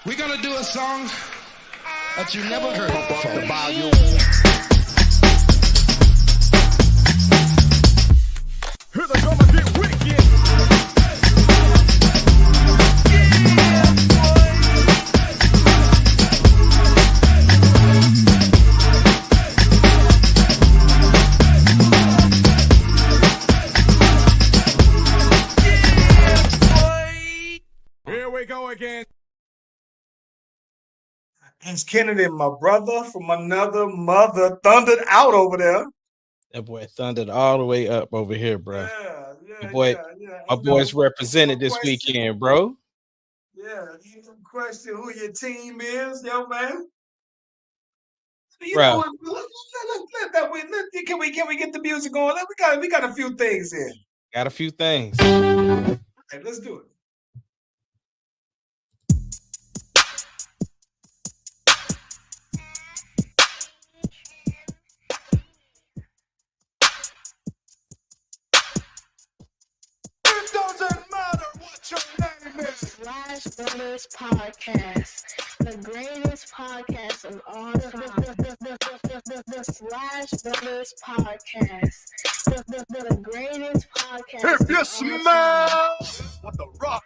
We're gonna do a song that you never heard before. The volume. Here they come and get wicked. Here we go again. It's Kennedy, my brother from another mother, thundered out over there. That boy thundered all the way up over here, bro. Yeah. My boys represented this Question. weekend, bro. Yeah, you can question who your team is, yo, man. You Bro. know what? Let that wait. Can we get the music going? We got a few things in. Got a few things. Okay, let's do it. It doesn't matter what your name is. Slash Brothers Podcast, the greatest podcast of all time. The Slash Brothers Podcast, the greatest podcast. If you of all smell time. what the rock.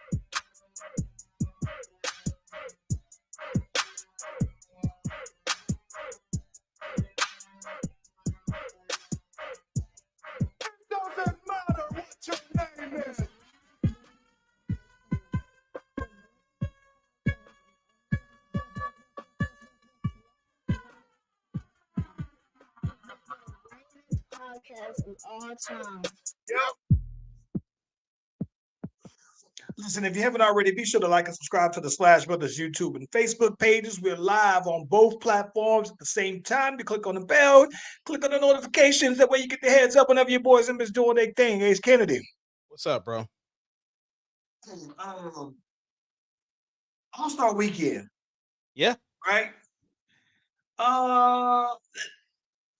It doesn't matter what your name is. Podcast of all time. Listen, if you haven't already, be sure to like and subscribe to the Slash Brothers YouTube and Facebook pages. We're live on both platforms at the same time. You click on the bell, click on the notifications. That way you get the heads up whenever your boys and Miss doing their thing. Ace Kennedy. What's up, bro? All-Star Weekend, Yeah. right?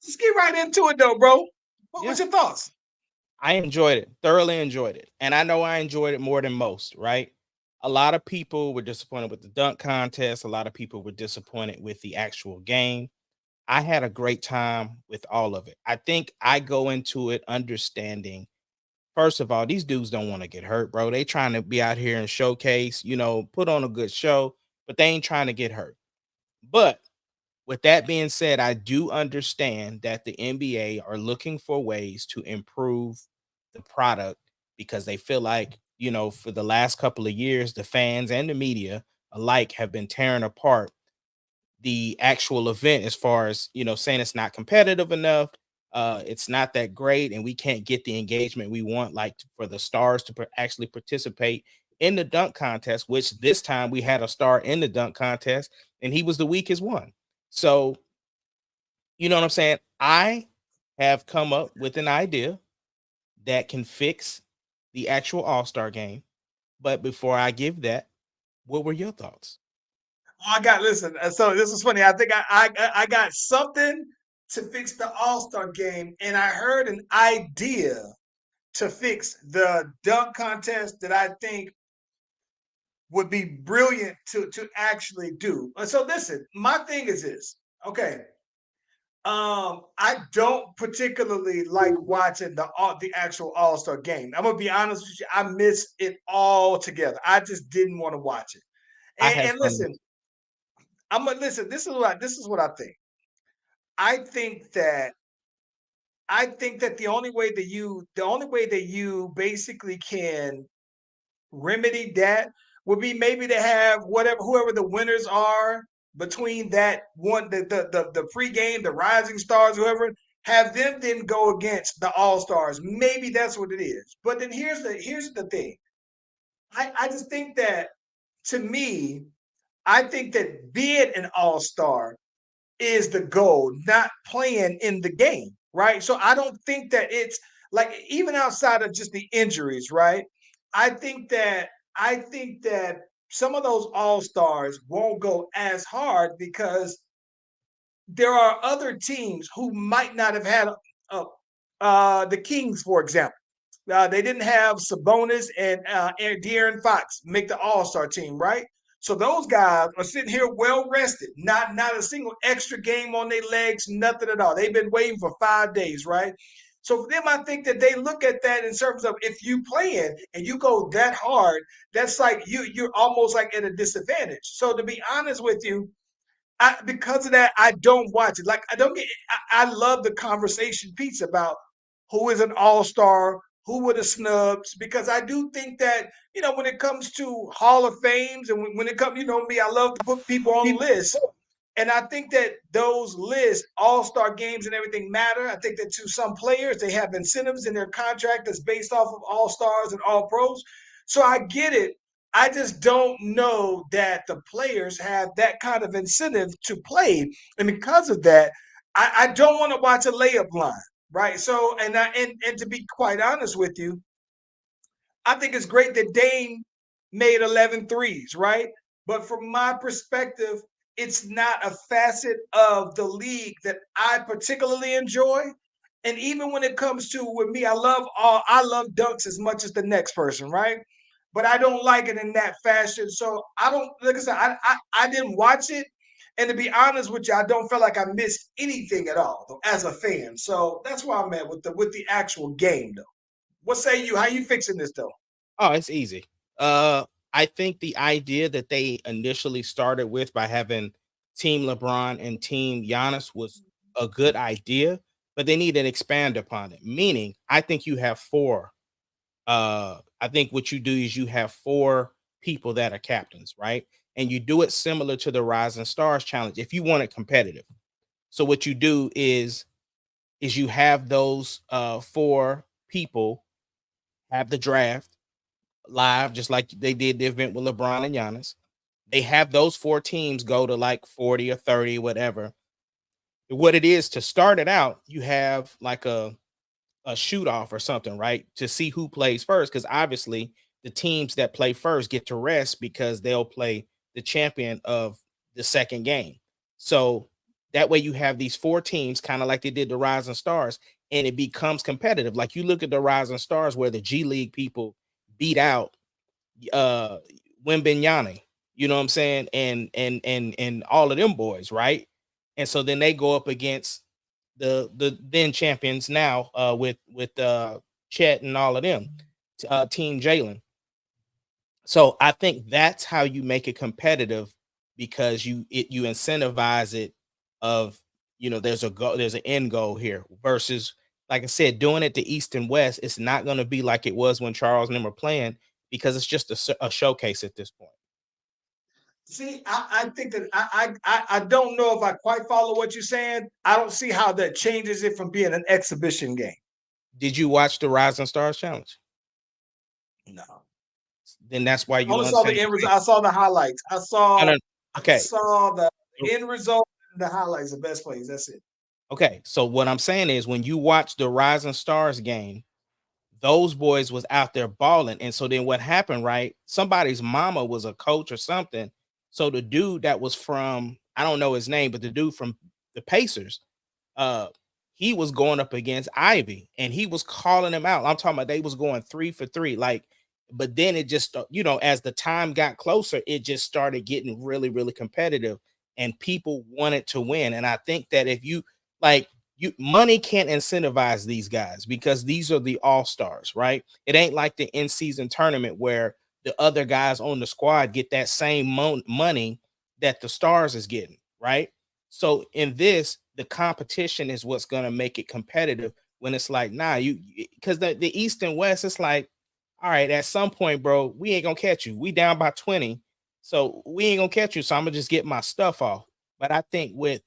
Let's get right into it though, bro. What's your thoughts? I enjoyed it, thoroughly enjoyed it. And I know I enjoyed it more than most, right? A lot of people were disappointed with the dunk contest. A lot of people were disappointed with the actual game. I had a great time with all of it. I think I go into it understanding, first of all, these dudes don't want to get hurt, bro. They trying to be out here and showcase, put on a good show, but they ain't trying to get hurt. But with that being said, I do understand that the NBA are looking for ways to improve the product because they feel like, for the last couple of years, the fans and the media alike have been tearing apart the actual event as far as, saying it's not competitive enough. It's not that great, and we can't get the engagement we want, like for the stars to actually participate in the dunk contest, which this time we had a star in the dunk contest, and he was the weakest one. So, you know what I'm saying? I have come up with an idea that can fix the actual All-Star game. But before I give that, what were your thoughts? Listen, so this is funny. I think I got something to fix the All-Star game, and I heard an idea to fix the dunk contest that I think would be brilliant to actually do. So listen, my thing is this. Okay. I don't particularly like watching the actual All-Star game. I'm gonna be honest with you. I miss it all together. I just didn't want to watch it. And listen, listen. This is what I think. I think that the only way that you basically can remedy that would be maybe to have whoever the winners are between that one, the pregame, the rising stars, whoever, have them then go against the all stars. Maybe that's what it is. But then here's the thing. I just think that, to me, I think that being an all star is the goal, not playing in the game, right? So I don't think that it's like, even outside of just the injuries, right? I think that some of those all-stars won't go as hard because there are other teams who might not have had the Kings, for example. They didn't have Sabonis and De'Aaron Fox make the All-Star team, right? So those guys are sitting here well rested, not a single extra game on their legs, nothing at all. They've been waiting for 5 days, right? So for them, I think that they look at that in terms of if you playing and you go that hard, that's like you're almost like at a disadvantage. So to be honest with you, because of that, I don't watch it. Like I don't get. I love the conversation piece about who is an all-star, who were the snubs, because I do think that when it comes to Hall of Fames and when it comes, me, I love to put people on lists. And I think that those lists, all-star games and everything matter. I think that to some players, they have incentives in their contract that's based off of all-stars and all-pros. So I get it. I just don't know that the players have that kind of incentive to play. And because of that, I don't want to watch a layup line, right? So, and to be quite honest with you, I think it's great that Dame made 11 threes, right? But from my perspective, it's not a facet of the league that I particularly enjoy. And even when it comes to with me, I love dunks as much as the next person, right? But I don't like it in that fashion. So I don't like I said, I didn't watch it. And to be honest with you, I don't feel like I missed anything at all though, as a fan. So that's where I'm at with the actual game though. What say you? How you fixing this though? Oh, it's easy. I think the idea that they initially started with by having Team LeBron and Team Giannis was a good idea, but they need to expand upon it. Meaning, I think you have four. I think what you do is you have four people that are captains, right? And you do it similar to the Rising Stars Challenge if you want it competitive. So what you do is you have those four people have the draft live, just like they did the event with LeBron and Giannis. They have those four teams go to like 40 or 30, whatever. What it is to start it out, you have like a shoot off or something, right? To see who plays first. Because obviously the teams that play first get to rest because they'll play the champion of the second game. So that way you have these four teams, kind of like they did the Rising Stars, and it becomes competitive. Like you look at the Rising Stars where the G League people beat out uh Wimbenyani, you know what I'm saying, and all of them boys, right? And so then they go up against the then champions now with Chet and all of them, Team Jalen. So I think that's how you make it competitive because you incentivize it of there's a goal, there's an end goal here versus like I said, doing it to East and West, it's not going to be like it was when Charles and them were playing because it's just a showcase at this point. See, I think that I don't know if I quite follow what you're saying. I don't see how that changes it from being an exhibition game. Did you watch the Rising Stars Challenge? No. Then that's why I you only don't saw the understand. end result. I saw the highlights. I saw Okay. the end result and the highlights, the best plays. That's it. Okay. So what I'm saying is when you watch the Rising Stars game, those boys was out there balling. And so then what happened, right? Somebody's mama was a coach or something. So the dude that was from, I don't know his name, but the dude from the Pacers, uh, he was going up against Ivy and he was calling him out. I'm talking about they was going 3 for 3. Like, but then it just, as the time got closer, it just started getting really, really competitive and people wanted to win. And I think that if you like, money can't incentivize these guys because these are the all-stars, right? It ain't like the in-season tournament where the other guys on the squad get that same money that the stars is getting, right? So in this, the competition is what's going to make it competitive when it's like, nah, because the East and West, it's like, all right, at some point, bro, we ain't gonna catch you. We down by 20. So we ain't gonna catch you. So I'm gonna just get my stuff off. But I think with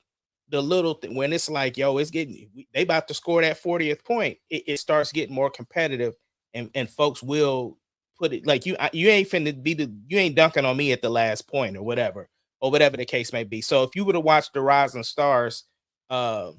the little thing, when it's like, yo, it's getting they about to score that 40th point, it starts getting more competitive, and folks will put it like you ain't finna be you ain't dunking on me at the last point or whatever the case may be. So if you would have watched uh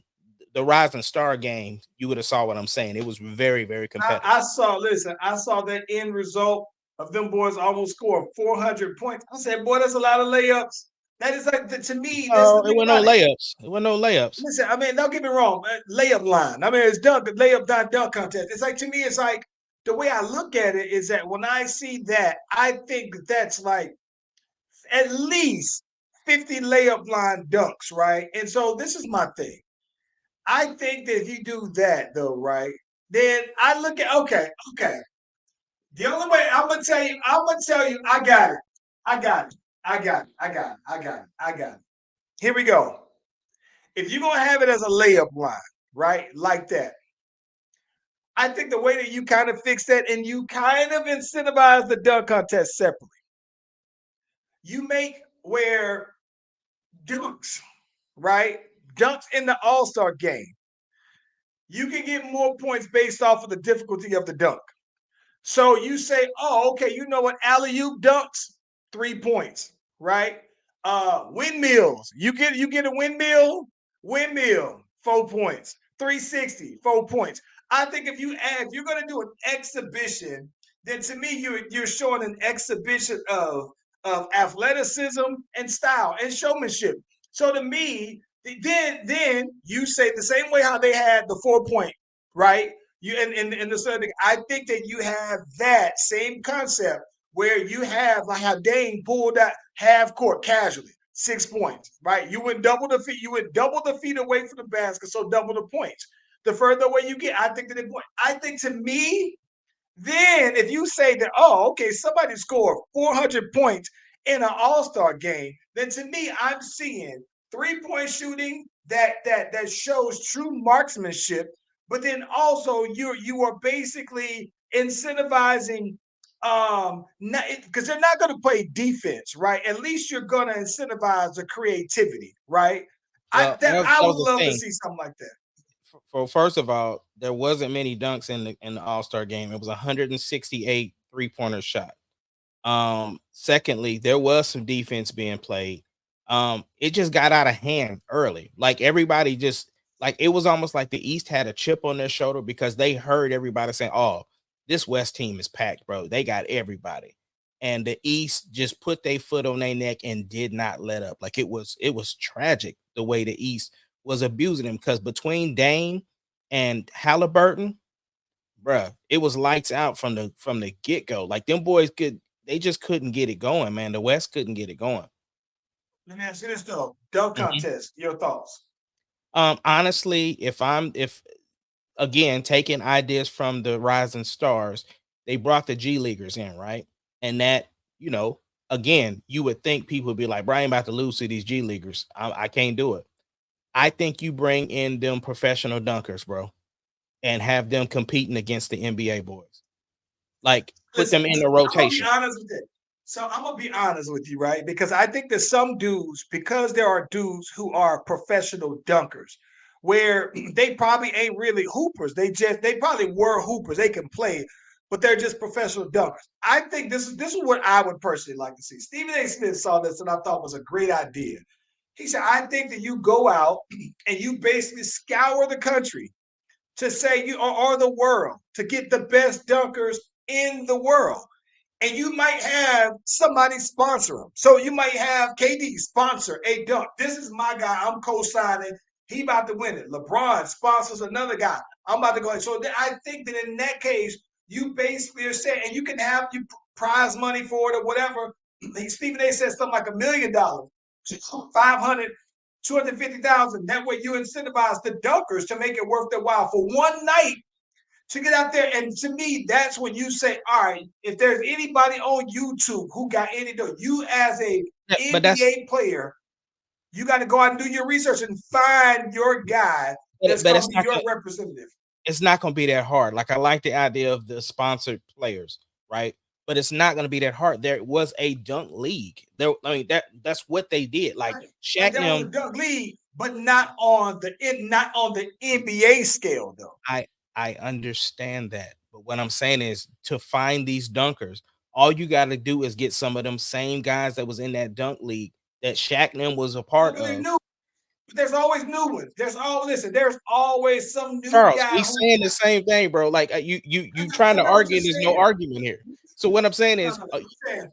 the Rising Star game, you would have saw what I'm saying. It was very, very competitive. I saw that end result of them boys almost scored 400 points. I said, boy, that's a lot of layups. That is like to me. That's Oh, the it thing wasn't no about it. layups. It wasn't no layups. Listen, I mean, don't get me wrong, layup line. I mean, it's dunk, layup dunk contest. It's like to me, it's like the way I look at it is that when I see that, I think that's like at least 50 layup line dunks, right? And so this is my thing. I think that if you do that though, right, then I look at okay. The only way I'm gonna tell you, I got it. I got it. I got it. I got it. I got it. I got it. Here we go. If you're gonna have it as a layup line, right, like that, I think the way that you kind of fix that and you kind of incentivize the dunk contest separately. You make where dunks, right? Dunks in the All-Star game. You can get more points based off of the difficulty of the dunk. So you say, oh, okay, you know what? Alley-oop dunks, 3 points, right? Windmills. You get a windmill, 4 points. 360, 4 points. I think if you're gonna do an exhibition, then to me you're showing an exhibition of athleticism and style and showmanship. So to me, then you say the same way how they had the 4 point, right? You and the Southern, I think that you have that same concept where you have like how Dane pulled that half court casually, 6 points, right? You went double the feet away from the basket, so double the points. The further away you get, I think that it point. I think to me, then if you say that, oh, okay, somebody scored 400 points in an All-Star game, then to me, I'm seeing 3 point shooting that shows true marksmanship, but then also you are basically incentivizing because they're not going to play defense, right? At least you're going to incentivize the creativity, right? Well, I that would was the love to thing. see something like that. For first of all, there wasn't many dunks in the All Star game. It was 168 3-pointer shot. Secondly, there was some defense being played. It just got out of hand early. Like everybody just like it was almost like the East had a chip on their shoulder because they heard everybody saying, "Oh, this West team is packed, bro. They got everybody." And the East just put their foot on their neck and did not let up. Like it was tragic the way the East was abusing them because between Dame and Halliburton, bruh, it was lights out from the get go. Like them boys they just couldn't get it going, man. The West couldn't get it going. Let me ask you this though: dunk Mhm. contest. Your thoughts? Honestly, if again taking ideas from the Rising Stars, they brought the G Leaguers in, right? And that you know, again, you would think people would be like, Brian about to lose to these G Leaguers. I can't do it. I think you bring in them professional dunkers, bro, and have them competing against the NBA boys. Like put Listen, them in the I'm gonna be rotation. honest with it. So I'm gonna be honest with you, right? Because I think that some dudes, because there are dudes who are professional dunkers, where they probably ain't really hoopers. They probably were hoopers. They can play, but they're just professional dunkers. I think this is what I would personally like to see. Stephen A. Smith saw this and I thought was a great idea. He said, I think that you go out and you basically scour the country to say you or the world to get the best dunkers in the world. And you might have somebody sponsor them. So you might have KD sponsor a dunk. This is my guy. I'm co-signing. He about to win it. LeBron sponsors another guy. I'm about to go. So I think that in that case, you basically are saying, and you can have you prize money for it or whatever. Stephen A said something like $1 million, 500, 250,000. That way you incentivize the dunkers to make it worth their while for one night to get out there. And to me, that's when you say, all right, if there's anybody on YouTube who got any dough, you as a Yeah, but NBA player, you got to go out and do your research and find your guy that's but going to be your representative. it's not gonna be that hard. Like I like the idea of the sponsored players, right? But it's not gonna be that hard. There was a dunk league. There, I mean that's what they did. Like Right? But Shaq and that was a them, dunk league, but not on the NBA scale though. I I understand that. But what I'm saying is to find these dunkers, all you gotta do is get some of them same guys that was in that dunk league that Shaq and them was a Yeah, part but they're of. new. There's always new ones. There's always some new Charles, guy we who saying the same thing, bro. Like you trying that's to not what argue, you're and there's no saying. argument here. So what I'm saying No, is, no, I'm saying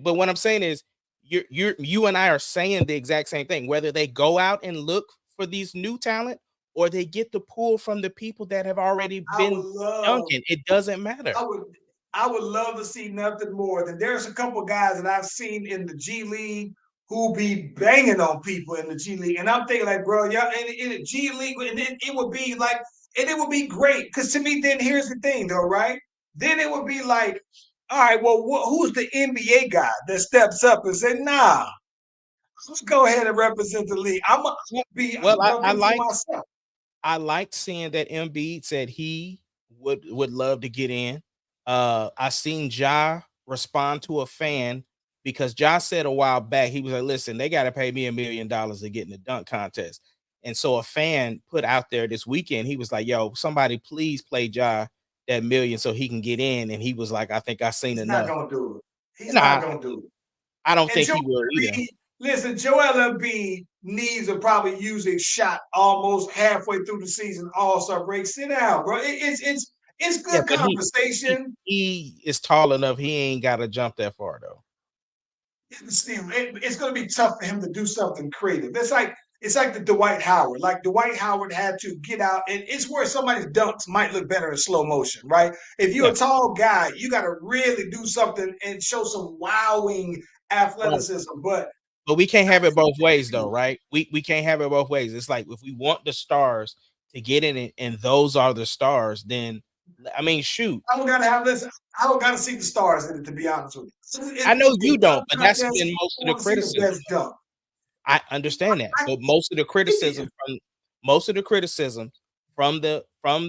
but what I'm saying is, you and I are saying the exact same thing. Whether they go out and look for these new talent, or they get the pull from the people that have already I would been love dunking, it doesn't matter. I would I would love to see nothing more than there's a couple guys that I've seen in the G League who be banging on people in the G League, and I'm thinking like, bro, y'all in the G League, and it would be like, and it would be great because to me, then here's the thing, though, right? Then it would be like, all right, well, who's the NBA guy that steps up and say, nah, let's go ahead and represent the league. I'm Well, gonna be for myself. I liked seeing that Embiid said he would love to get in. I seen Ja respond to a fan because Ja said a while back he was like, "Listen, they got to pay me $1 million to get in the dunk contest." And so a fan put out there this weekend, he was like, "Yo, somebody please play Ja that million so he can get in." And he was like, "I think I seen He's not enough." gonna do it. He's not Nah, gonna do it. I don't And think Joel he will either. Embiid, listen, Joel Embiid needs to probably use a shot almost halfway through the season, All-Star break. Sit down, bro. It's Yeah, good but conversation. he is tall enough. He ain't got to jump that far though. It's going to be tough for him to do something creative. It's like the Dwight Howard. Like Dwight Howard had to get out, and it's where somebody's dunks might look better in slow motion, right? If you're Yeah, a tall guy, you got to really do something and show some wowing right. athleticism. But But we can't I have it think both ways though, right? We can't have it both ways. It's like if we want the stars to get in it, and those are the stars, then I mean, shoot. I don't gotta have this. I don't gotta see the stars in it, to be honest with you. So I know it's you the don't, dunk but that's contest. been most I of the want to see the criticism. best dunk. I understand that, I, but most of the I, criticism from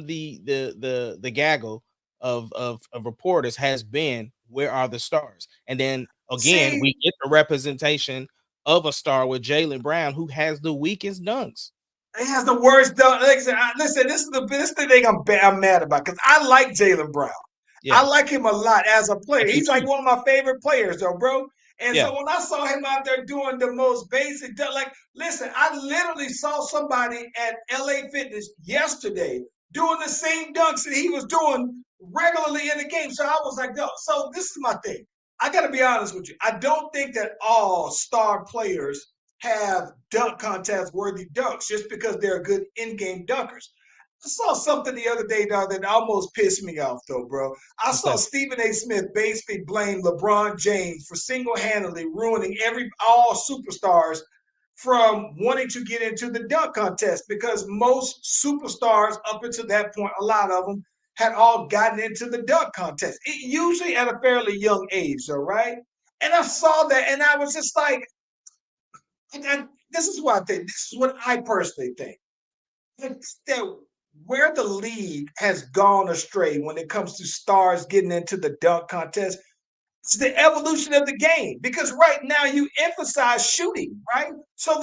the gaggle of reporters has been where are the stars? And then again, see, we get the representation of a star with Jalen Brown, who has the weakest dunks. he has the worst dunk. Like I said, listen, this is the thing I'm mad about because I like Jalen Brown. I Yeah, like him a lot as a I player. do He's like too. one of my favorite players, though, bro. And Yeah, so when I saw him out there doing the most basic dunk, like, listen, I literally saw somebody at LA Fitness yesterday doing the same dunks that he was doing regularly in the game. So I was like, no. So this is my thing. I got to be honest with you. I don't think that all star players have dunk contest worthy dunks just because they're good in-game dunkers. I saw something the other day, dog, that almost pissed me off, though, bro. I what's saw that? Stephen A. Smith basically blame LeBron James for single-handedly ruining all superstars from wanting to get into the dunk contest because most superstars up until that point, a lot of them had all gotten into the dunk contest, usually at a fairly young age, though, right? And I saw that, and I was just like, and this is what I think. This is what I personally think. That where the league has gone astray when it comes to stars getting into the dunk contest, it's the evolution of the game because right now you emphasize shooting, right? So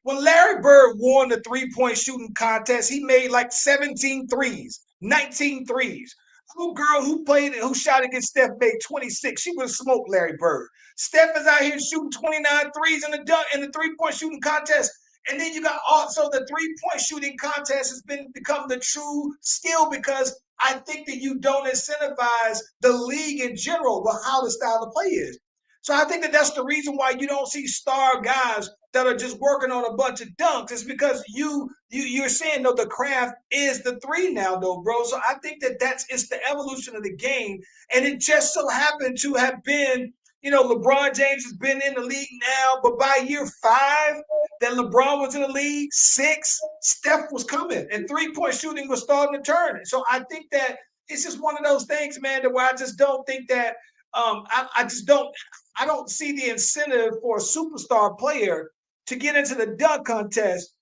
when Larry Bird won the 3-point shooting contest, he made like 17 threes, 19 threes. Little girl who shot against Steph made 26. She would have smoked Larry Bird. Steph is out here shooting 29 threes in the 3-point shooting contest. And then you got also the 3-point shooting contest has become the true skill because I think that you don't incentivize the league in general with how the style of play is. So I think that that's the reason why you don't see star guys that are just working on a bunch of dunks. It's because you're saying no, the craft is the three now, though, bro. So I think that it's the evolution of the game, and it just so happened to have been. LeBron James has been in the league now, but by year 5, that LeBron was in the league, 6, Steph was coming, and 3-point shooting was starting to turn. So I think that it's just one of those things, man, that where I just don't think that I don't see the incentive for a superstar player to get into the dunk contest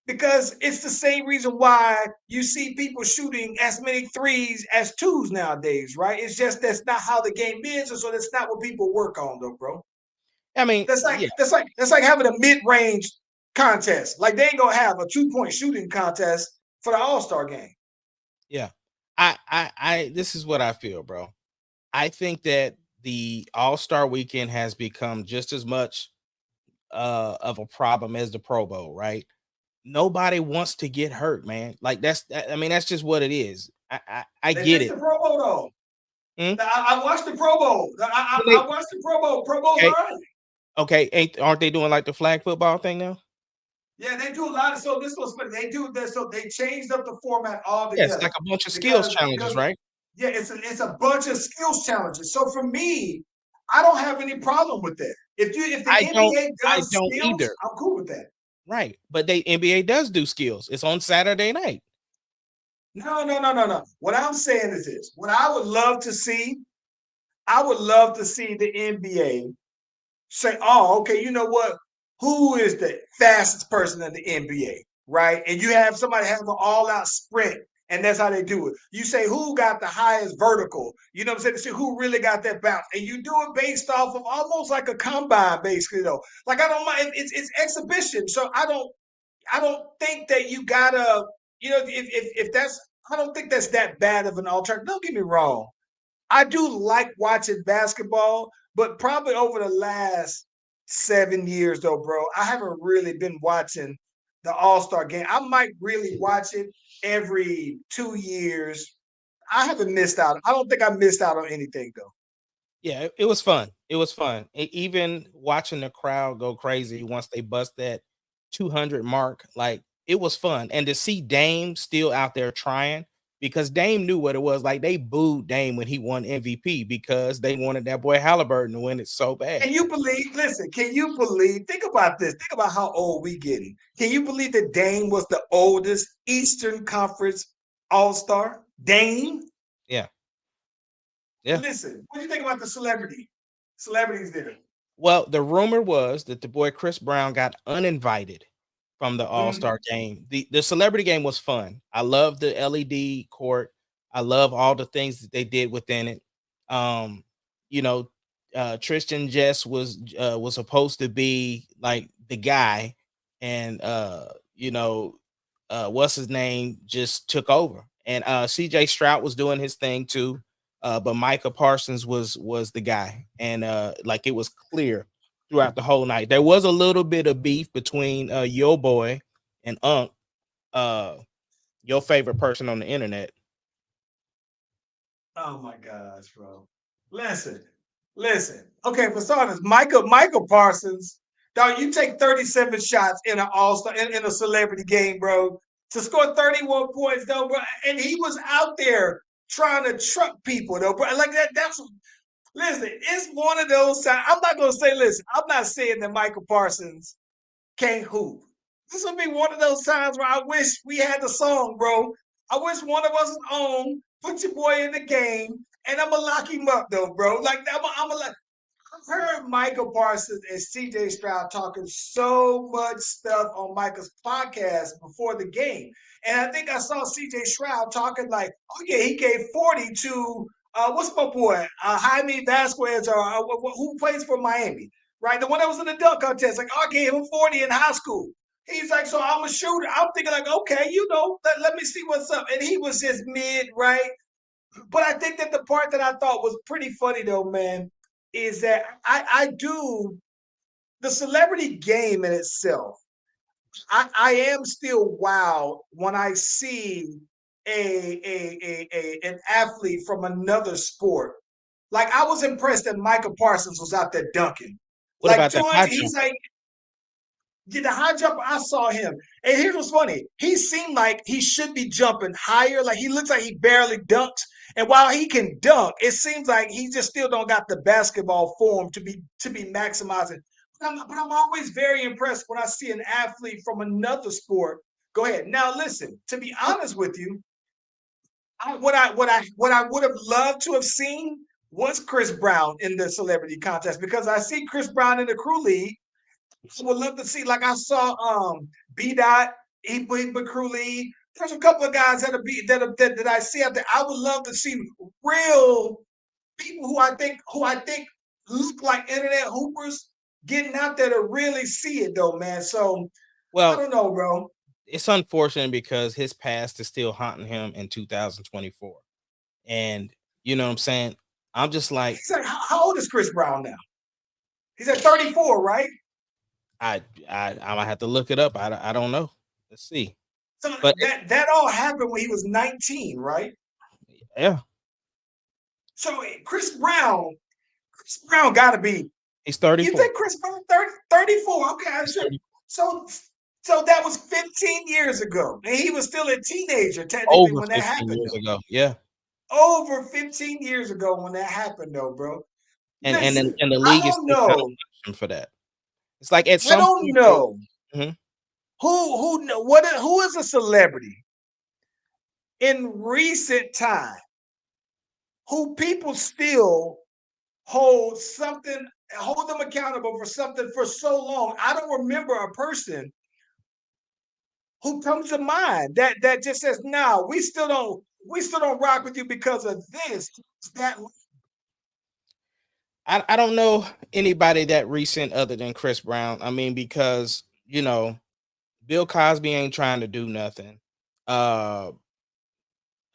because it's the same reason why you see people shooting as many threes as twos nowadays, right? It's just that's not how the game is, and so that's not what people work on, though, bro. I mean, That's like yeah, that's like having a mid-range contest. Like they ain't gonna have a 2-point shooting contest for the All-Star game. yeah. This is what I feel, bro. I think that the All-Star weekend has become just as much of a problem as the Pro Bowl, right? Nobody wants to get hurt, man. Like I mean, that's just what it is. I They get fixed it. the Pro Bowl though. Hmm? I watched the Pro Bowl. I watched the Pro Bowl. Pro Bowl's all Okay, right. okay. Aren't they doing like the flag football thing now? Yeah, they do a lot of. So this was funny. They do this. So they changed up the format Yes, altogether like a bunch of skills because challenges, because right? Yeah, it's a bunch of skills challenges. So for me, I don't have any problem with that. If the NBA I does don't skills, either. I'm cool with that. Right. But the NBA does do skills. It's on Saturday night. No. What I'm saying is this: what I would love to see, I would love to see the NBA say, "Oh, okay, you know what? Who is the fastest person in the NBA?" Right? And you have somebody have an all-out sprint, and that's how they do it. You say who got the highest vertical. You know what I'm saying? To see who really got that bounce, and you do it based off of almost like a combine, basically. Though, like I don't mind. It's exhibition, so I don't think that you gotta. You know, if that's, I don't think that's that bad of an alternative. Don't get me wrong. I do like watching basketball, but probably over the last 7 years, though, bro, I haven't really been watching the All Star game. I might really watch it every 2 years. I haven't missed out. I don't think I missed out on anything, though. Yeah, it was fun. It was fun. Even watching the crowd go crazy once they bust that 200 mark, like it was fun. And to see Dame still out there trying, because Dame knew what it was. Like they booed Dame when he won MVP because they wanted that boy Halliburton to win it so bad. Can you believe? Listen, can you believe? Think about this. Think about how old we getting. Can you believe that Dame was the oldest Eastern Conference All Star? Dame. Yeah. Yeah. Listen, what do you think about the celebrities there? Well, the rumor was that the boy Chris Brown got uninvited from the Mhm. All-Star game. The celebrity game was fun. I love the LED court. I love all the things that they did within it. Um, you know, Tristan Jess was supposed to be like the guy, and what's his name just took over. And CJ Stroud was doing his thing too. But Micah Parsons was the guy, and like it was clear throughout the whole night. There was a little bit of beef between Yo Boy and Unc, uh, your favorite person on the internet. Oh my gosh, bro. Listen, listen. Okay, for starters, Michael Parsons, dog, you take 37 shots in an all-star in a celebrity game, bro, to score 31 points, though, bro. And he was out there trying to truck people, though, bro. Like that's listen, it's one of those times. I'm not gonna say, listen, I'm not saying that Michael Parsons can't hoop. This will be one of those times where I wish we had the song, bro. I wish one of us is on, put your boy in the game, and I'm gonna lock him up though, bro. Like I'm gonna I've heard Michael Parsons and CJ Stroud talking so much stuff on Michael's podcast before the game. And I think I saw CJ Stroud talking like, oh yeah, he gave 40 to what's my boy? Jaime Vasquez or who plays for Miami, right? The one that was in the dunk contest. Like, oh, I gave him 40 in high school. He's like, so I'm a shooter. I'm thinking like, okay, let me see what's up. And he was just mid, right? But I think that the part that I thought was pretty funny though, man, is that I do the celebrity game in itself. I am still wowed when I see an athlete from another sport. Like I was impressed that Michael Parsons was out there dunking. What Like about the high 200, he's jump? like, yeah, the high jumper, I saw him. And here's what's funny. He seemed like he should be jumping higher. Like he looks like he barely dunks. And while he can dunk, it seems like he just still don't got the basketball form to be maximizing. But I'm always very impressed when I see an athlete from another sport. Go ahead. Now listen, to be honest with you, what I would have loved to have seen was Chris Brown in the celebrity contest because I see Chris Brown in the crew league. I would love to see, like I saw B Dot, he played the crew league. There's a couple of guys that I see out there. I would love to see real people who I think look like internet hoopers getting out there to really see it though, man. So I Well, don't know, bro. it's unfortunate because his past is still haunting him in 2024. And you know what I'm saying? I'm just like, He's like, how old is Chris Brown now? He's at 34, right? I might have to look it up. I don't know. Let's see. So But that all happened when he was 19, right? yeah, So Chris Brown got to be. he's You 34. think Chris Brown 34? Okay, I He's should. 30 So so that was 15 years ago, and he was still a teenager technically over when that 15 happened, years though. ago. Yeah. over 15 years ago when that happened, though, bro. And Listen, and the I league is don't still trying to know. punish him for that. It's like at I some don't point, bro. know Mhm. who is a celebrity in recent time who people still hold them accountable for something for so long. I don't remember a person who comes to mind that just says, "No, we still don't rock with you because of this, that." I don't know anybody that recent other than Chris Brown. I mean, because Bill Cosby ain't trying to do nothing. Uh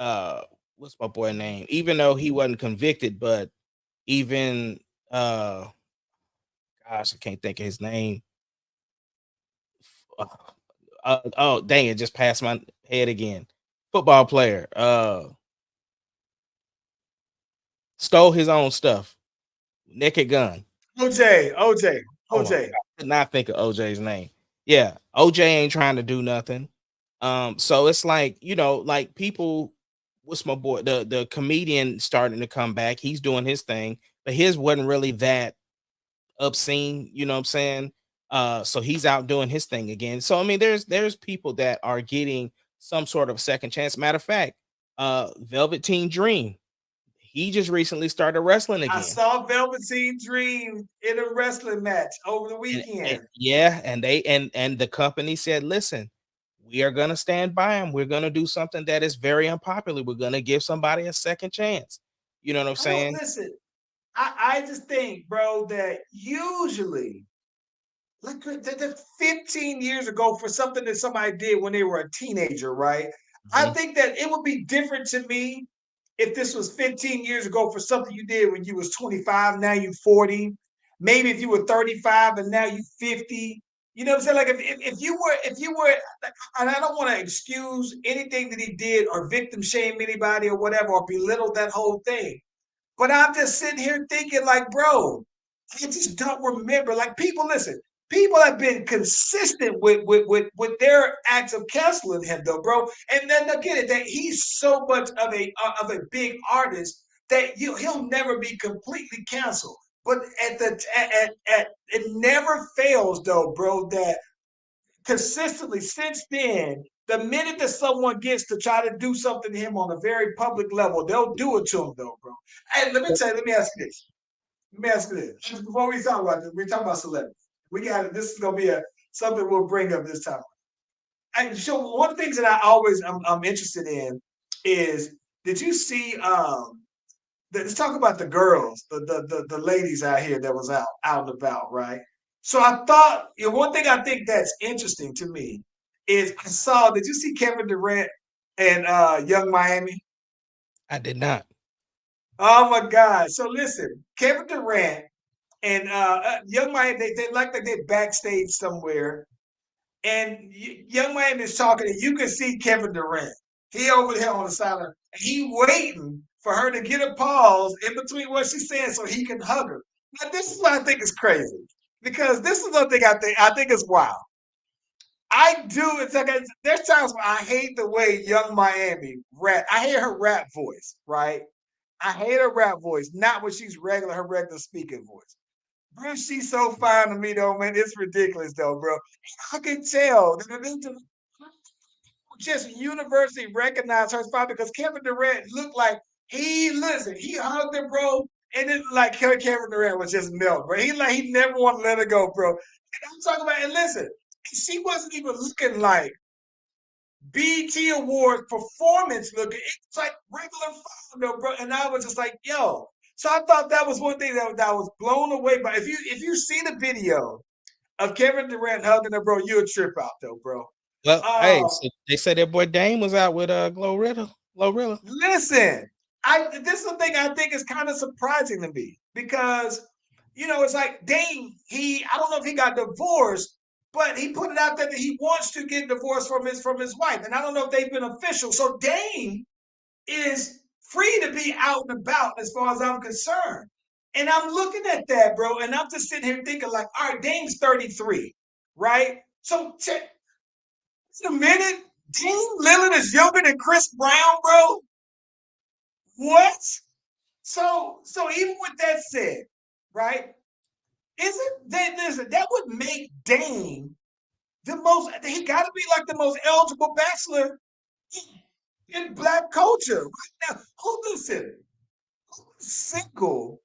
uh what's my boy name? Even though he wasn't convicted, but even uh gosh, I can't think of his name. Uh, oh dang, it just passed my head again. Football player. Stole his own stuff. Naked gun. Oh my god, OJ. I could not think of OJ's name. Yeah, OJ ain't trying to do nothing. So it's like, like people, what's my boy, the comedian starting to come back. He's doing his thing, but his wasn't really that obscene, you know what I'm saying? So he's out doing his thing again. So I mean, there's people that are getting some sort of second chance. Matter of fact, Velveteen Dream, he just recently started wrestling I again. saw Velveteen Dream in a wrestling match over the And weekend. yeah, and they and the company said, listen, we are gonna stand by him. We're gonna do something that is very unpopular. We're gonna give somebody a second chance. You know what I'm I don't saying? listen. I just think, bro, that usually, like the 15 years ago, for something that somebody did when they were a teenager, right? I Mhm. think that it would be different to me if this was 15 years ago for something you did when you was 25, now you 40. Maybe if you were 35 and now you 50. You know what I'm saying? Like if you were, and I don't want to excuse anything that he did or victim shame anybody or whatever or belittle that whole thing. But I'm just sitting here thinking, like, bro, I just don't remember. Like, people, listen, people have been consistent with their acts of canceling him, though, bro. And then again, that he's so much of a big artist that he'll never be completely canceled. But it never fails, though, bro, that consistently since then, the minute that someone gets to try to do something to him on a very public level, they'll do it to him, though, bro. And let me ask you this. Let me ask you this. Just before we talk about this, we talk about celebrities. We got this is gonna be a something we'll bring up this time. And so one of the things that I'm interested in is, did you see let's talk about the girls, the ladies out here that was out and about, right? So I thought, one thing I think that's interesting to me is I saw. Did you see Kevin Durant and Young Miami? I did not. Oh my God! So listen, Kevin Durant and Young Miami, they like they backstage somewhere, and Young Miami is talking, and you can see Kevin Durant. He over there on the sideline. He waiting for her to get a pause in between what she's saying so he can hug her. Now this is what I think is crazy, because this is the thing I think is wild. I do. It's like there's times when I hate the way Young Miami rap. I hate her rap voice, right? I hate her rap voice, not when she's her regular speaking voice. Bro, she's so fine to me though, man. It's ridiculous though, bro. I can tell that just universally recognize her spot because Kevin Durant looked like he hugged her, bro, and it like Kevin Durant was just melt, bro. He never want to let her go, bro. And I'm talking about, and listen, she wasn't even looking like BT Awards performance looking. It's like regular though, bro. And I was just like, yo. So I thought that was one thing that I was blown away by. If you see the video of Kevin Durant hugging her, bro, you'll trip out though, bro. Well, hey, Uh, so they said that boy Dame was out with Glorilla. Glorilla. Listen, this is the thing I think is kind of surprising to me because it's like Dame. I don't know if he got divorced, but he put it out there that he wants to get divorced from his wife, and I don't know if they've been official. So Dame is free to be out and about as far as I'm concerned. And I'm looking at that, bro, and I'm just sitting here thinking, like, all right, Dame's 33, right? So a minute, Dame Lillard is younger than Chris Brown, bro. What? So even with that said, right? Isn't that listen, that would make Dame the most he gotta be like the most eligible bachelor in black culture right now. Who listen, who's single,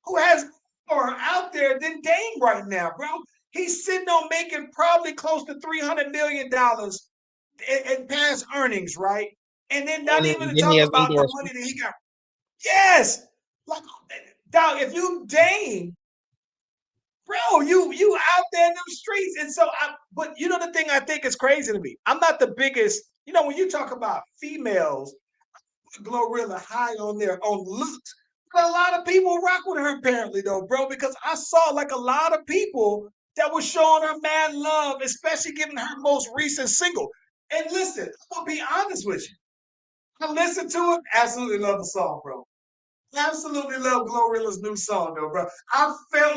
who has more out there than Dame right now, bro? He's sitting on making probably close to $300 million in past earnings, right? And then not even to then he talk has about the money endorsements. that he got. Yes, like dog, if you Dame, bro, you out there in them streets. And so but you know the thing I think is crazy to me. I'm not the biggest, when you talk about females, Glorilla high on their own looks. But a lot of people rock with her apparently though, bro, because I saw like a lot of people that were showing her mad love, especially given her most recent single. And listen, I'm gonna be honest with you. I listened to it, absolutely love the song, bro. Absolutely love Glorilla's new song, though, bro.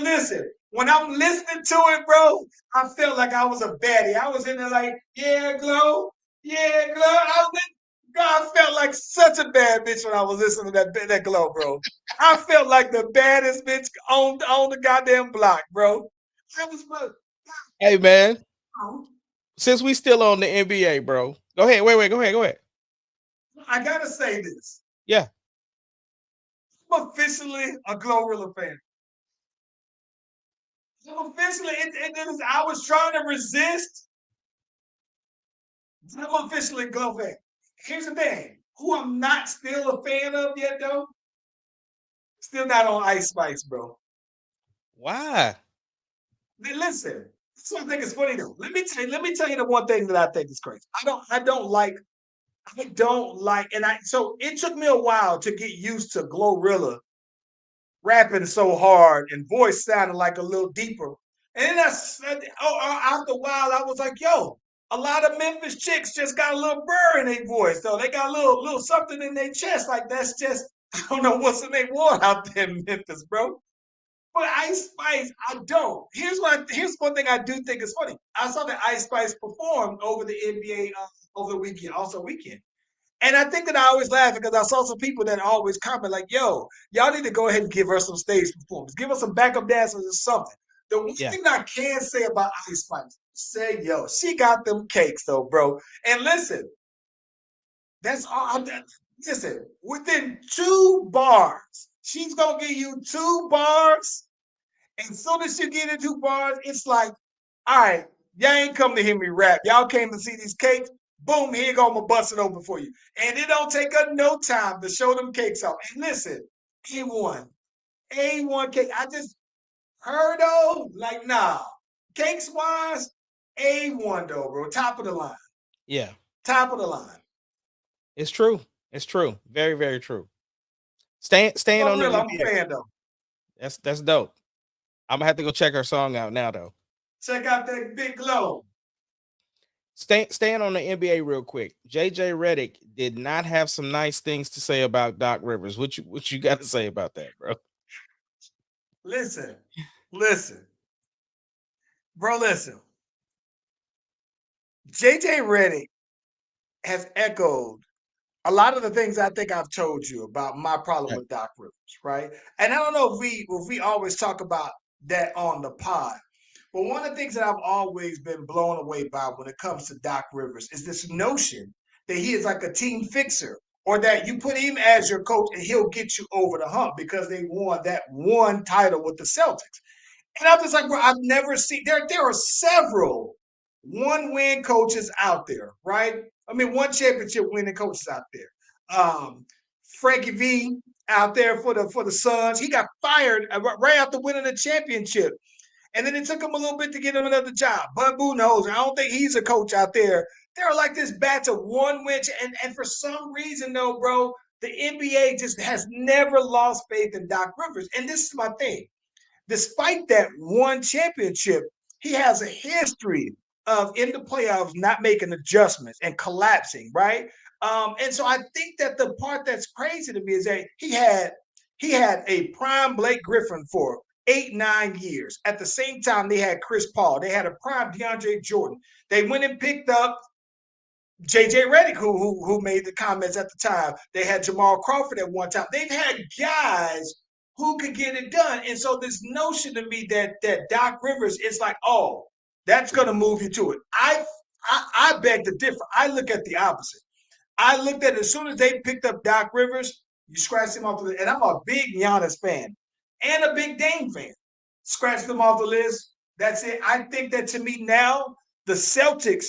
Listen, when I'm listening to it, bro, I felt like I was a baddie. I was in there like, yeah, Glow, yeah, Glow. I felt like such a bad bitch when I was listening to that Glow, bro. I felt like the baddest bitch on the goddamn block, bro. I was, bro. Hey man, since we still on the NBA, bro. Go ahead. Wait, go ahead. I gotta say this. Yeah. I'm officially a Glorilla fan. I'm officially, I was trying to resist. I'm officially a Glow fan. Here's the thing. Who I'm not still a fan of yet, though? Still not on Ice Spice, bro. Why? Listen, this one thing is funny though. Let me tell you the one thing that I think is crazy. So it took me a while to get used to Glorilla rapping so hard and voice sounding like a little deeper. And then after a while, I was like, yo, a lot of Memphis chicks just got a little burr in their voice, though. They got a little something in their chest. Like that's just, I don't know what's in their water out there in Memphis, bro. But Ice Spice, I don't. Here's one thing I do think is funny. I saw that Ice Spice perform over the NBA over the weekend, also weekend. And I think that I always laugh because I saw some people that always comment like, yo, y'all need to go ahead and give her some stage performance. Give her some backup dancers or something. The one Yeah. thing that I can say about Ice Spice, yo, she got them cakes though, bro. And listen, that's all. Listen, within 2 bars, she's gonna give you 2 bars. And as soon as you get into bars, it's like, all right, y'all ain't come to hear me rap. Y'all came to see these cakes. Boom, here you go. I'm going to bust it open for you. And it don't take us no time to show them cakes off. And listen, A1, A1 cake. I just heard though, like, nah. Cakes wise, A1 though, bro. Top of the line. Yeah. Top of the line. It's true. It's true. Very, very true. Staying on the Real, I'm a NBA. fan though. That's dope. I'm gonna have to go check her song out now though. Check out that Big Glow. Staying on the NBA real quick. JJ Redick did not have some nice things to say about Doc Rivers. What you got to say about that, bro? Listen. Bro, listen. JJ Redick has echoed a lot of the things I think I've told you about my problem with Doc Rivers, right? And I don't know if we always talk about that on the pod, but one of the things that I've always been blown away by when it comes to Doc Rivers is this notion that he is like a team fixer, or that you put him as your coach and he'll get you over the hump because they won that one title with the Celtics. And I'm just like, bro, I've never seen there are several one-win coaches out there, right? I mean, one championship winning coaches out there. Frankie V out there for the Suns. He got fired right after winning the championship. And then it took him a little bit to get him another job. Bud Budenholzer, I don't think he's a coach out there. They're like this batch of one win. And for some reason, though, bro, the NBA just has never lost faith in Doc Rivers. And this is my thing. Despite that one championship, he has a history of in the playoffs not making adjustments and collapsing, right? And so I think that the part that's crazy to me is that he had a prime Blake Griffin for 8-9 years. At the same time, they had Chris Paul. They had a prime DeAndre Jordan. They went and picked up JJ Redick, who made the comments at the time. They had Jamal Crawford at one time. They've had guys who could get it done. And so this notion to me that Doc Rivers is like, oh, that's gonna move you to it. I beg to differ. I look at the opposite. I looked at it as soon as they picked up Doc Rivers, you scratched him off the list. And I'm a big Giannis fan and a big Dame fan. Scratched them off the list. That's it. I think that to me now, the Celtics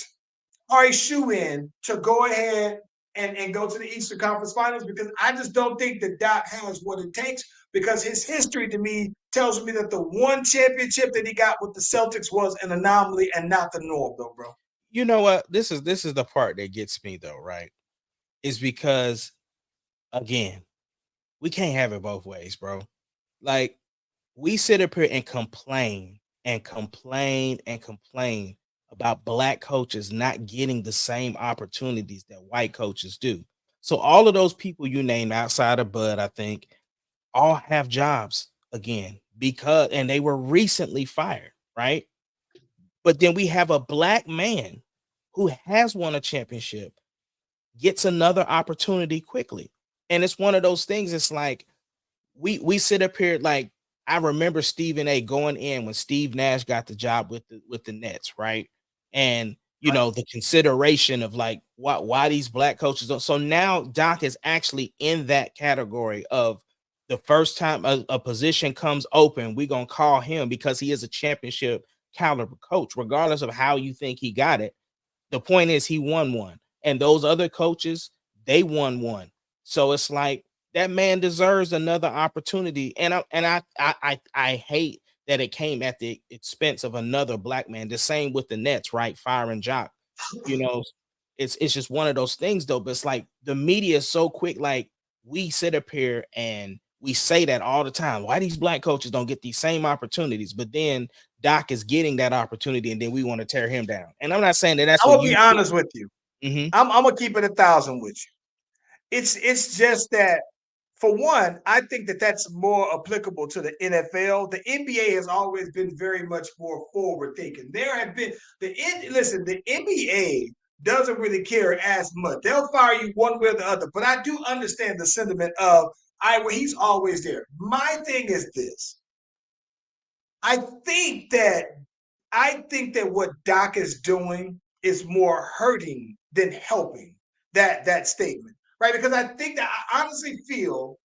are a shoe-in to go ahead and go to the Eastern Conference Finals because I just don't think that Doc has what it takes because his history to me tells me that the one championship that he got with the Celtics was an anomaly and not the norm, though, bro. You know what? This is the part that gets me though, right? Is because again, we can't have it both ways, bro. Like we sit up here and complain and complain and complain about black coaches not getting the same opportunities that white coaches do. So all of those people you named outside of Bud, I think, all have jobs again because and they were recently fired, right? But then we have a black man who has won a championship gets another opportunity quickly. And it's one of those things, it's like we sit up here like I remember Stephen A going in when Steve Nash got the job with the Nets, right? And you Right. know the consideration of like why these black coaches don't. So now Doc is actually in that category of the first time a position comes open, we're gonna call him because he is a championship caliber coach, regardless of how you think he got it. The point is he won one, and those other coaches they won one. So it's like that man deserves another opportunity. And I hate that it came at the expense of another black man. The same with the Nets, right? Firing Jock. You know, it's just one of those things though. But it's like the media is so quick. Like we sit up here and we say that all the time. Why these black coaches don't get these same opportunities? But then Doc is getting that opportunity, and then we want to tear him down. And I'm not saying that that's I'm what gonna you be do. honest with you. Mhm. I'm gonna keep it 1,000 with you. It's just that for one, I think that that's more applicable to the NFL. The NBA has always been very much more forward thinking. There have been listen, the NBA doesn't really care as much. They'll fire you one way or the other, but I do understand the sentiment of well, he's always there. My thing is this. I think that I think that what Doc is doing is more hurting than helping that statement, right? Because I think that I honestly feel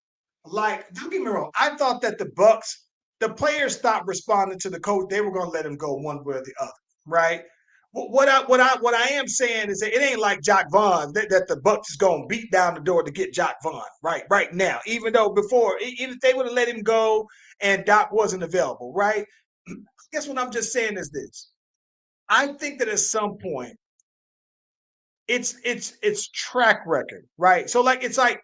like, don't get me wrong, I thought that the players stopped responding to the coach. They were going to let him go one way or the other, right? What I am saying is that it ain't like Jock Vaughn that the Bucks is going to beat down the door to get Jock Vaughn right now. Even though before, even if they would have let him go and Doc wasn't available, right? I guess what I'm just saying is this. I think that at some point it's track record, right? So like it's like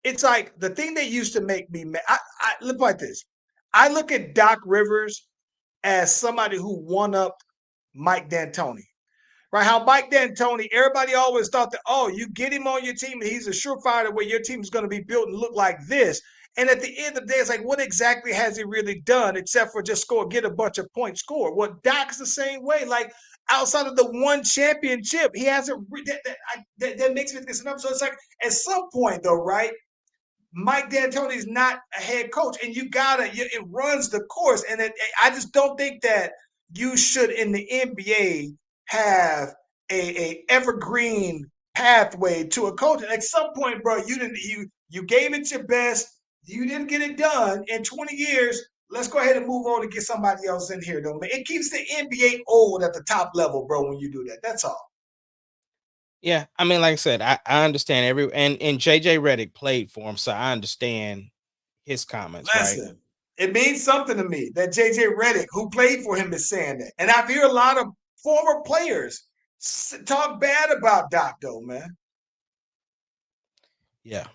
the thing that used to make me mad. I look like this. I look at Doc Rivers as somebody who won up Mike D'Antoni, right? How Mike D'Antoni, everybody always thought that, oh, you get him on your team and he's a surefire where your team is going to be built and look like this. And at the end of the day, it's like, what exactly has he really done except for just get a bunch of points scored? Well, Doc's the same way. Like outside of the one championship, he hasn't. That makes me think enough. So it's like at some point, though, right? Mike D'Antoni's not a head coach, and it runs the course. And I just don't think that you should in the NBA have a evergreen pathway to a coach. At some point, bro, you gave it your best. You didn't get it done in 20 years. Let's go ahead and move on and get somebody else in here, though, man. It keeps the NBA old at the top level, bro, when you do that. That's all. Yeah, I mean, like I said, I understand and JJ Redick played for him, so I understand his comments, right? Listen, it means something to me that JJ Redick, who played for him, is saying that. And I've heard a lot of former players talk bad about Doc, though, man. Yeah,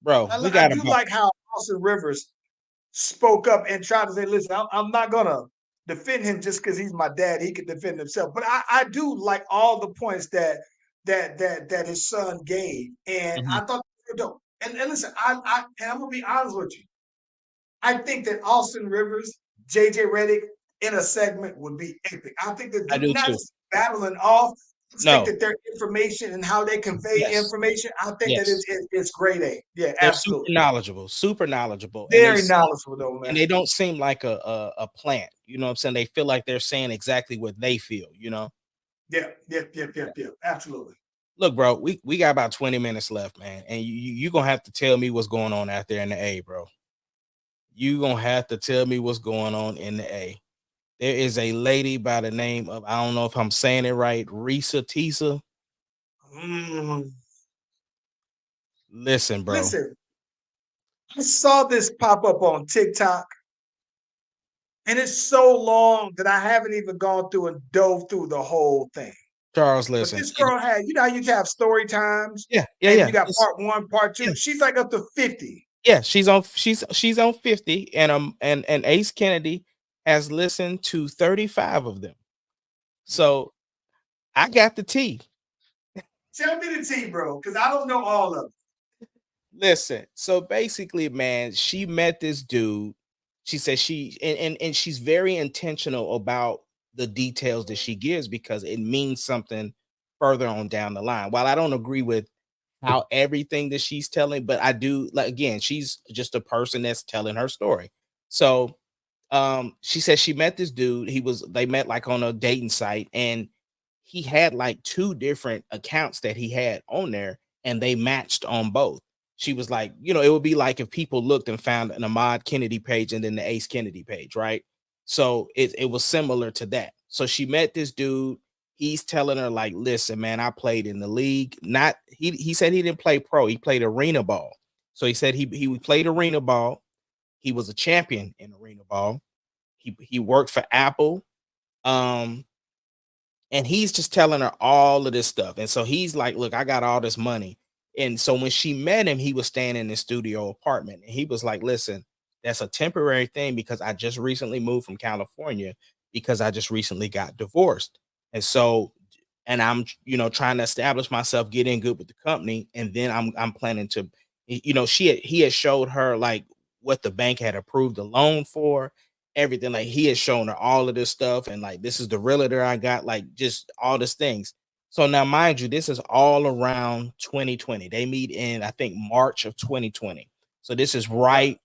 bro, we I got do about like how Austin Rivers spoke up and tried to say, listen, I'm not going to defend him just because he's my dad. He can defend himself. But I do like all the points that his son gave. And I Mhm. thought they were dope. And listen, and I'm going to be honest with you. I think that Austin Rivers, JJ Redick in a segment would be epic. I think they're I do not too. just battling off. just think No. that their information and how they convey Yes. information, I think that Yes. it's grade A. Yeah, They're super absolutely. knowledgeable, super knowledgeable, and Very knowledgeable though, and man. they don't seem like a plant. You know what I'm saying? They feel like they're saying exactly what they feel. You know. Yeah, yeah. Absolutely. Look, bro, we got about 20 minutes left, man, and you gonna have to tell me what's going on out there in the A, bro. You gonna have to tell me what's going on in the A. There is a lady by the name of, I don't know if I'm saying it right, Risa Tisa. Mm. Listen, bro. Listen, I saw this pop up on TikTok, and it's so long that I haven't even gone through and dove through the whole thing. Charles, But listen. this girl had, you know, how you can have story times, Yeah, yeah, and you yeah. got part one, part Yeah, two. She's like up to 50. yeah. She's on 50, and Ace Kennedy has listened to 35 of them. So I got the tea. Tell me the tea, bro, because I don't know all of it. Listen, so basically, man, she met this dude. She said and she's very intentional about the details that she gives because it means something further on down the line. While I don't agree with how everything that she's telling, but I do, like, again, she's just a person that's telling her story. So she said she met this dude. They met like on a dating site, and he had like two different accounts that he had on there, and they matched on both. She was like, it would be like if people looked and found an Ahmad Kennedy page and then the Ace Kennedy page, right? So it was similar to that. So she met this dude. He's telling her, like, listen, man, I played in the league. Not he said he didn't play pro, he played arena ball. So he said he played arena ball. He was a champion in arena ball. He worked for Apple. Um, and he's just telling her all of this stuff. And so he's like, look, I got all this money. And so when she met him, he was staying in his studio apartment. And he was like, listen, that's a temporary thing because I just recently moved from California because I just recently got divorced. And so, and I'm, trying to establish myself, get in good with the company. And then I'm planning to, he had showed her like what the bank had approved the loan for, everything. Like, he had shown her all of this stuff, and like, this is the realtor I got, like, just all these things. So now, mind you, this is all around 2020. They meet in, I think, March of 2020. So this is Yep. right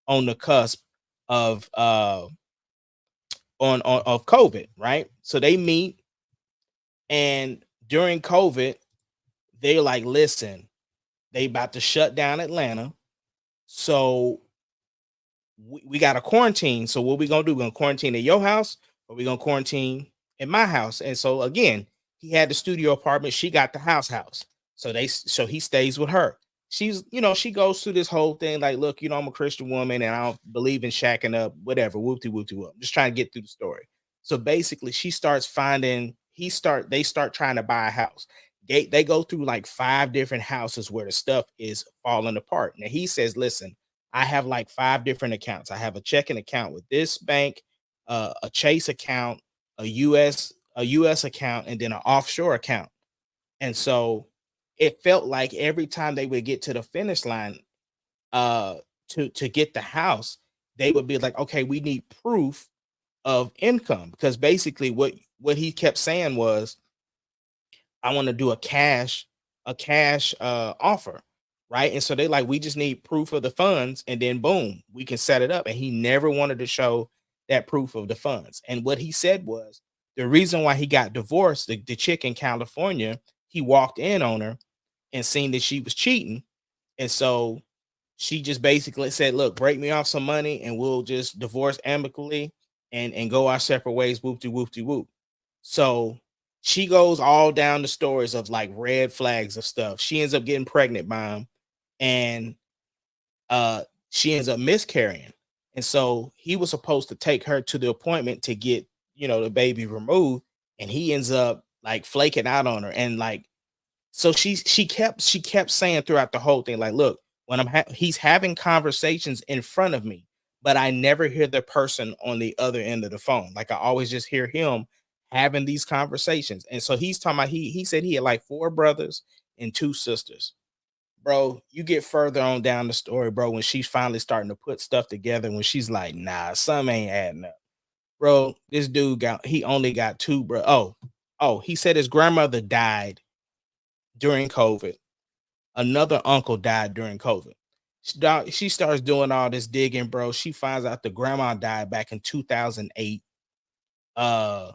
on the cusp of on of COVID, right? So they meet, and during COVID, they're like, listen, they about to shut down Atlanta. So we got to quarantine. So what we gonna do? We're gonna quarantine at your house, or we gonna quarantine at my house? And so again, he had the studio apartment. She got the house. So he stays with her. She goes through this whole thing like, look, I'm a Christian woman and I don't believe in shacking up, whatever, whoopty whoopty whoop. I'm just trying to get through the story. So basically, she starts finding. They start trying to buy a house. They go through like 5 different houses where the stuff is falling apart. Now he says, listen, I have like 5 different accounts. I have a checking account with this bank, a Chase account, a US account, and then an offshore account. And so it felt like every time they would get to the finish line, uh, to get the house, they would be like, okay, we need proof of income, because basically what he kept saying was, I want to do a cash offer, right? And so they like, we just need proof of the funds, and then boom, we can set it up. And he never wanted to show that proof of the funds. And what he said was, the reason why he got divorced, the chick in California, he walked in on her and seen that she was cheating. And so she just basically said, look, break me off some money and we'll just divorce amicably and go our separate ways, whoop whoop whoop. So she goes all down the stories of like red flags of stuff. She ends up getting pregnant by him, and uh she ends up miscarrying. And so he was supposed to take her to the appointment to get, the baby removed, and he ends up like flaking out on her. And like, so she kept saying throughout the whole thing, like, look, when he's having conversations in front of me, but I never hear the person on the other end of the phone. Like, I always just hear him having these conversations. And so he's talking about, he said he had like 4 brothers and 2 sisters. Bro, you get further on down the story, bro, when she's finally starting to put stuff together, when she's like, nah, some ain't adding up. Bro, this dude he only got 2, bro. Oh, Oh, he said his grandmother died during COVID. Another uncle died during COVID. She starts doing all this digging, bro. She finds out the grandma died back in 2008. Uh,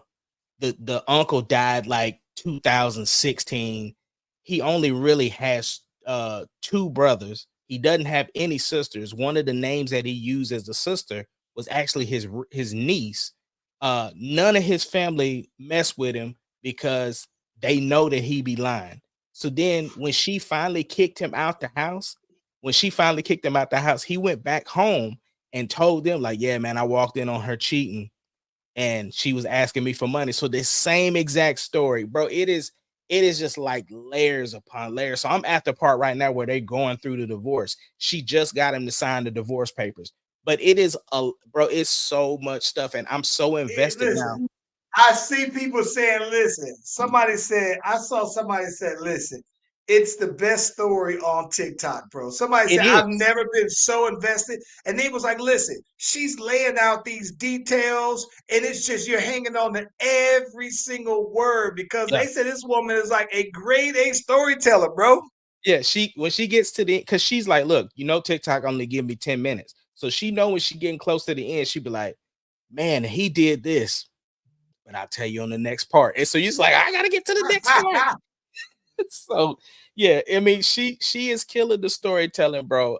the uncle died like 2016. He only really has two brothers. He doesn't have any sisters. One of the names that he used as a sister was actually his niece. None of his family mess with him because they know that he be lying. So then when she finally kicked him out the house, he went back home and told them, like, yeah, man, I walked in on her cheating and she was asking me for money. So this same exact story, bro. It is just like layers upon layers. So I'm at the part right now where they're going through the divorce. She just got him to sign the divorce papers. But it is a bro, it's so much stuff, and I'm so invested now. Listen, I see people saying, listen, I saw somebody said, listen, it's the best story on TikTok, bro. Somebody It said, I've is. never been so invested. And they was like, listen, she's laying out these details, and it's just you're hanging on to every single word because Yeah. they said this woman is like a grade A storyteller, bro. Yeah, she when she gets to the because she's like, look, TikTok only give me 10 minutes. So she know when she getting close to the end, she be like, man, he did this, but I'll tell you on the next part. And so you're just like, I gotta get to the next part. So yeah, I mean, she is killing the storytelling, bro.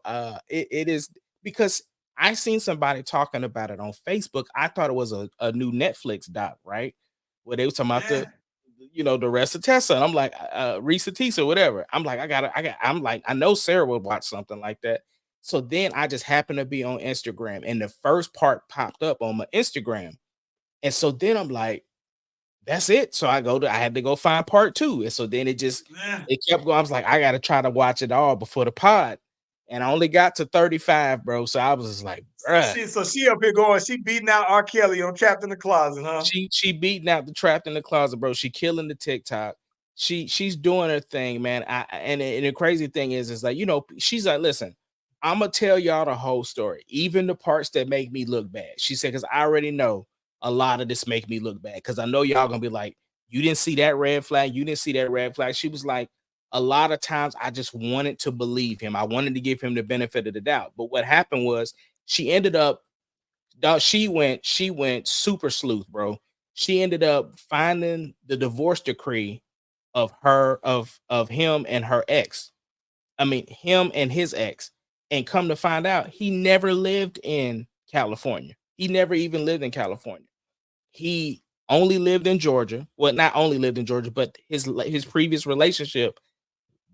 It is because I seen somebody talking about it on Facebook. I thought it was a new Netflix doc, right? Where they were talking about Yeah. the rest of Tessa. And I'm like, Risa Tisa, whatever. I'm like, I'm like, I know Sarah would watch something like that. So then I just happened to be on Instagram, and the first part popped up on my Instagram. And so then I'm like, that's it. So I had to go find part two. And so then Yeah. it kept going. I was like, I gotta try to watch it all before the pod. And I only got to 35, bro. So I was just like, bruh. She up here going, she beating out R. Kelly on Trapped in the Closet, huh? She beating out the trapped in the closet, bro. She killing the TikTok. She's doing her thing, man. And the crazy thing is like, she's like, listen, I'm gonna tell y'all the whole story, even the parts that make me look bad. She said, because I already know a lot of this make me look bad. Cause I know y'all gonna be like, you didn't see that red flag, you didn't see that red flag. She was like, a lot of times I just wanted to believe him. I wanted to give him the benefit of the doubt. But what happened was she ended up dog, she went super sleuth, bro. She ended up finding the divorce decree of him and her ex. I mean, him and his ex. And come to find out, he never lived in California. He never even lived in California. He only lived in Georgia. Well, not only lived in Georgia, but his previous relationship,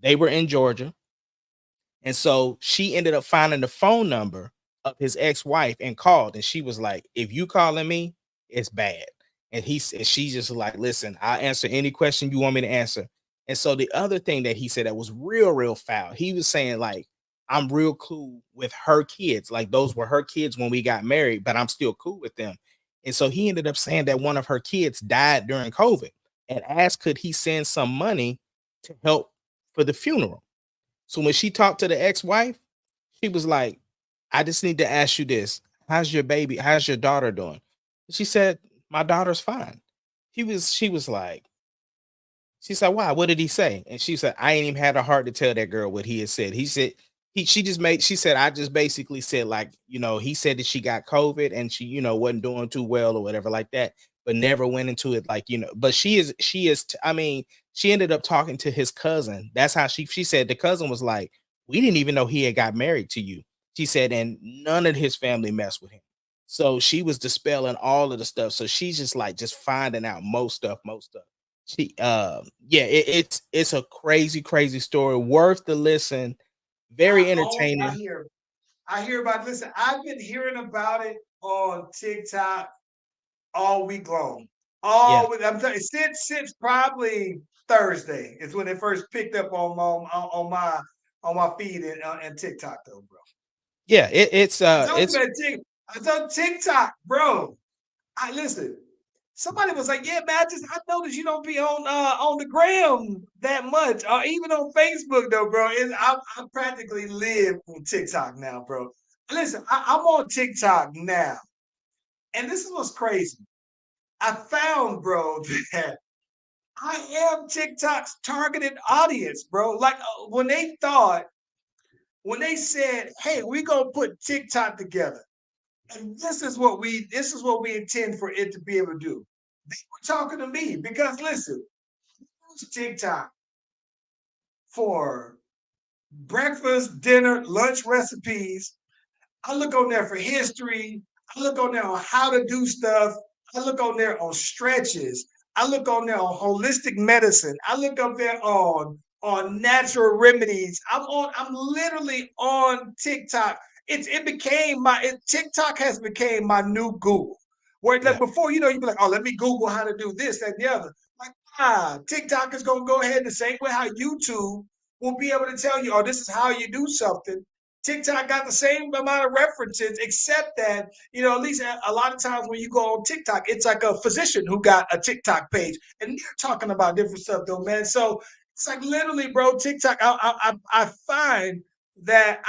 they were in Georgia. And so she ended up finding the phone number of his ex-wife and called. And she was like, if you calling me, it's bad. And she just like, listen, I'll answer any question you want me to answer. And so the other thing that he said that was real, real foul, he was saying, like, I'm real cool with her kids. Like, those were her kids when we got married, but I'm still cool with them. And so he ended up saying that one of her kids died during COVID and asked, could he send some money to help for the funeral? So when she talked to the ex-wife, she was like, I just need to ask you this. How's your baby? How's your daughter doing? She said, my daughter's fine. She was like, she said, why? What did he say? And she said, I ain't even had a heart to tell that girl what he had said. He said, she said, I just basically said, like, he said that she got COVID and she, wasn't doing too well or whatever like that, but never went into it like, but I mean, she ended up talking to his cousin. That's how she said the cousin was like, we didn't even know he had got married to you. She said, and none of his family messed with him. So she was dispelling all of the stuff. So she's just like just finding out most stuff, most stuff. Yeah, it's a crazy, crazy story, worth the listen, very I entertaining. hear about. Listen, I've been hearing about it on TikTok all week long. Yeah, I'm telling you, since probably Thursday is when it first picked up on my feed and TikTok though, bro. yeah, it's I told you about I told TikTok, bro. I listen. Somebody was like, "Yeah, man, I noticed you don't be on the gram that much, or even on Facebook though, bro." I practically live on TikTok now, bro. Listen, I'm on TikTok now, and this is what's crazy. I found, bro, that I am TikTok's targeted audience, bro. Like when they said, "Hey, we're gonna put TikTok together, and this is what we intend for it to be able to do." They were talking to me because listen, I use TikTok for breakfast, dinner, lunch recipes. I look on there for history. I look on there on how to do stuff. I look on there on stretches. I look on there on holistic medicine. I look up there on natural remedies. I'm literally on TikTok. It became TikTok has became my new Google. Where like Yeah. before, you'd be like, oh, let me Google how to do this, that, and the other. Like, TikTok is gonna go ahead the same way how YouTube will be able to tell you, oh, this is how you do something. TikTok got the same amount of references, except that, at least a lot of times when you go on TikTok, it's like a physician who got a TikTok page and they're talking about different stuff, though, man. So it's like literally, bro, TikTok. I find that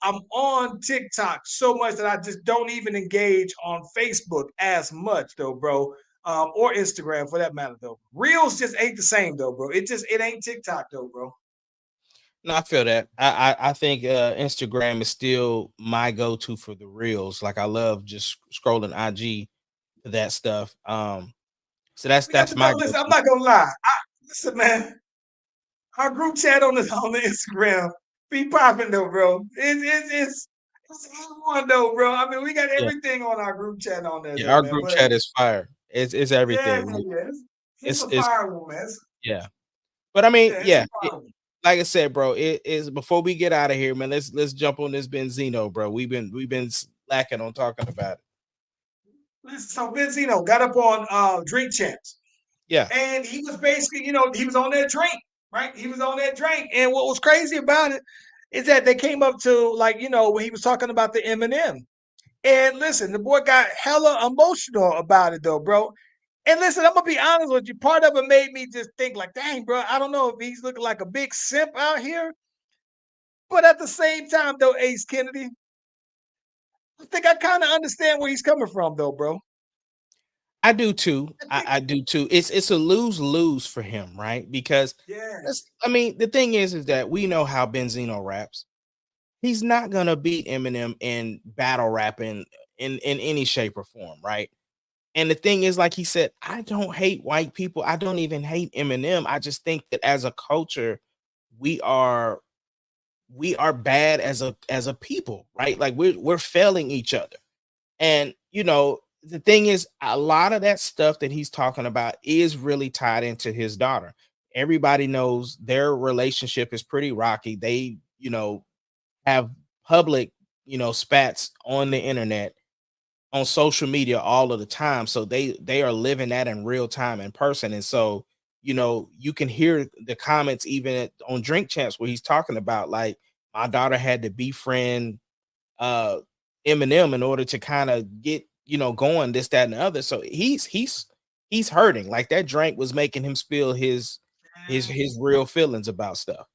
I'm on TikTok so much that I just don't even engage on Facebook as much, though, bro. Or Instagram for that matter, though. Reels just ain't the same, though, bro. It ain't TikTok, though, bro. No, I feel that. I think Instagram is still my go-to for the reels. Like I love just scrolling IG for that stuff. So We got that's to my know. Listen, I'm go-to. not gonna lie. Listen, man. Our group chat on the Instagram be popping though, bro. It's everyone though, bro. I mean, we got Yeah, everything on our group chat on there yeah. though, Our man. group But chat is fire. It's yeah, everything. yeah, yeah. It's a It's fire one, man. yeah. But I mean, Yeah, it's a yeah. fire one. Like I said, bro, it is before we get out of here, man. Let's jump on this Benzino, bro. We've been slacking on talking about it. Listen, so Benzino got up on Drink Champs, Yeah, and he was basically, he was on that drink, right? He was on that drink, and what was crazy about it is that they came up to like, when he was talking about the Eminem. And listen, the boy got hella emotional about it though, bro. And listen, I'm gonna be honest with you. Part of it made me just think like, dang, bro, I don't know if he's looking like a big simp out here. But at the same time, though, Ace Kennedy, I think I kind of understand where he's coming from, though, bro. I do too. I I, think, I do too. It's a lose lose for him, right? Because yeah, I mean, the thing is that we know how Benzino raps. He's not gonna beat Eminem in battle rapping in any shape or form, right? And the thing is, like he said, I don't hate white people. I don't even hate Eminem. I just think that as a culture, we are we are bad as a people, right? Like we're failing each other. And the thing is, a lot of that stuff that he's talking about is really tied into his daughter. Everybody knows their relationship is pretty rocky. They, have public, spats on the internet, on social media all of the time. So they are living that in real time in person. And so, you can hear the comments even on Drink Champs where he's talking about like my daughter had to befriend uh Eminem in order to kind of get, going this, that, and the other. So he's hurting. Like that drink was making him spill his real feelings about stuff.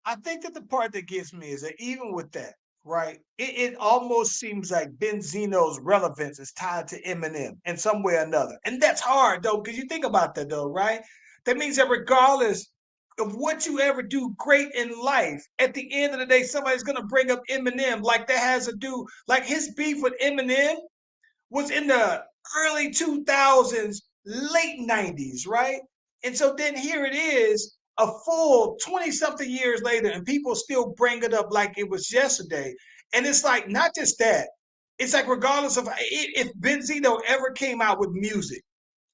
I think that the part that gets me is that even with that, right, it almost seems like Benzino's relevance is tied to Eminem in some way or another. And that's hard, though, because you think about that, though, right? That means that regardless of what you ever do great in life, at the end of the day, somebody's going to bring up Eminem like that has to do, like his beef with Eminem was in the early 2000s, late 90s, right? And so then here it is, a full 20 something years later, and people still bring it up like it was yesterday. And it's like, not just that, it's like, regardless of if Benzino ever came out with music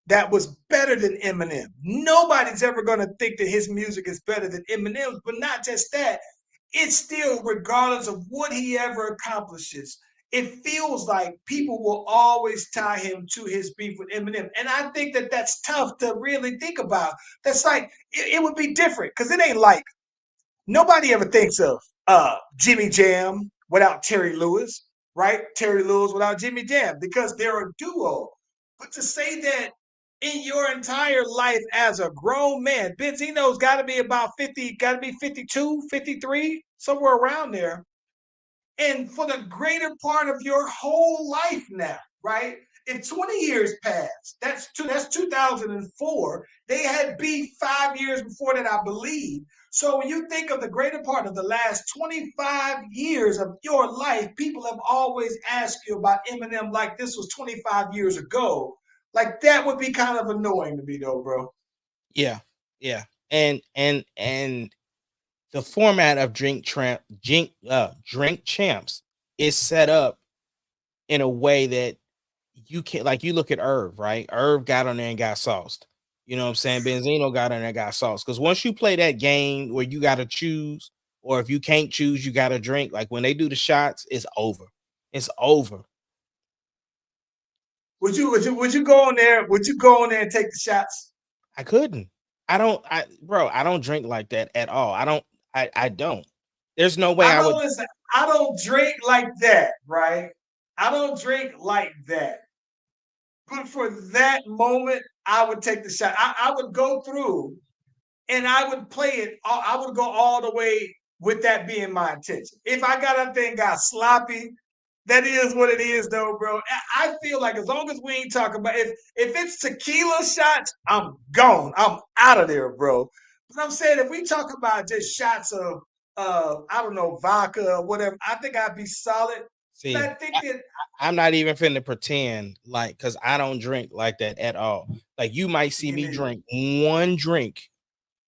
that was better than Eminem, nobody's ever going to think that his music is better than Eminem's. But not just that, it's still, regardless of what he ever accomplishes, it feels like people will always tie him to his beef with Eminem. And I think that that's tough to really think about. That's like, it would be different because it ain't like nobody ever thinks of Jimmy Jam without Terry Lewis, right? Terry Lewis without Jimmy Jam because they're a duo. But to say that in your entire life as a grown man, Benzino's got to be about 50, got to be 52, 53, somewhere around there. And for the greater part of your whole life now, right? If 20 years passed, that's 2004. They had beef 5 years before that, I believe. So when you think of the greater part of the last 25 years of your life, people have always asked you about Eminem like this was 25 years ago. Like that would be kind of annoying to me though, bro. Yeah, yeah, and the format of drink champs is set up in a way that you can't, like, you look at Irv, right? Irv got on there and got sauced. You know what I'm saying? Benzino got on there and got sauced. Because once you play that game where you got to choose, or if you can't choose, you got to drink. Like when they do the shots, it's over. It's over. Would you go on there? Would you go on there and take the shots? I couldn't. I don't drink like that at all. I don't. There's no way I I don't would. listen. I don't drink like that, right? I don't drink like that. But for that moment, I would take the shot. I would go through and I would play it. I would go all the way with that being my intention. If I got up there and got sloppy, that is what it is, though, bro. I feel like as long as we ain't talking about if it's tequila shots, I'm gone. I'm out of there, bro. But I'm saying if we talk about just shots of I don't know, vodka or whatever, I think I'd be solid. But I See, think that I'm not even finna pretend like, because I don't drink like that at all. Like you might see you me need drink one drink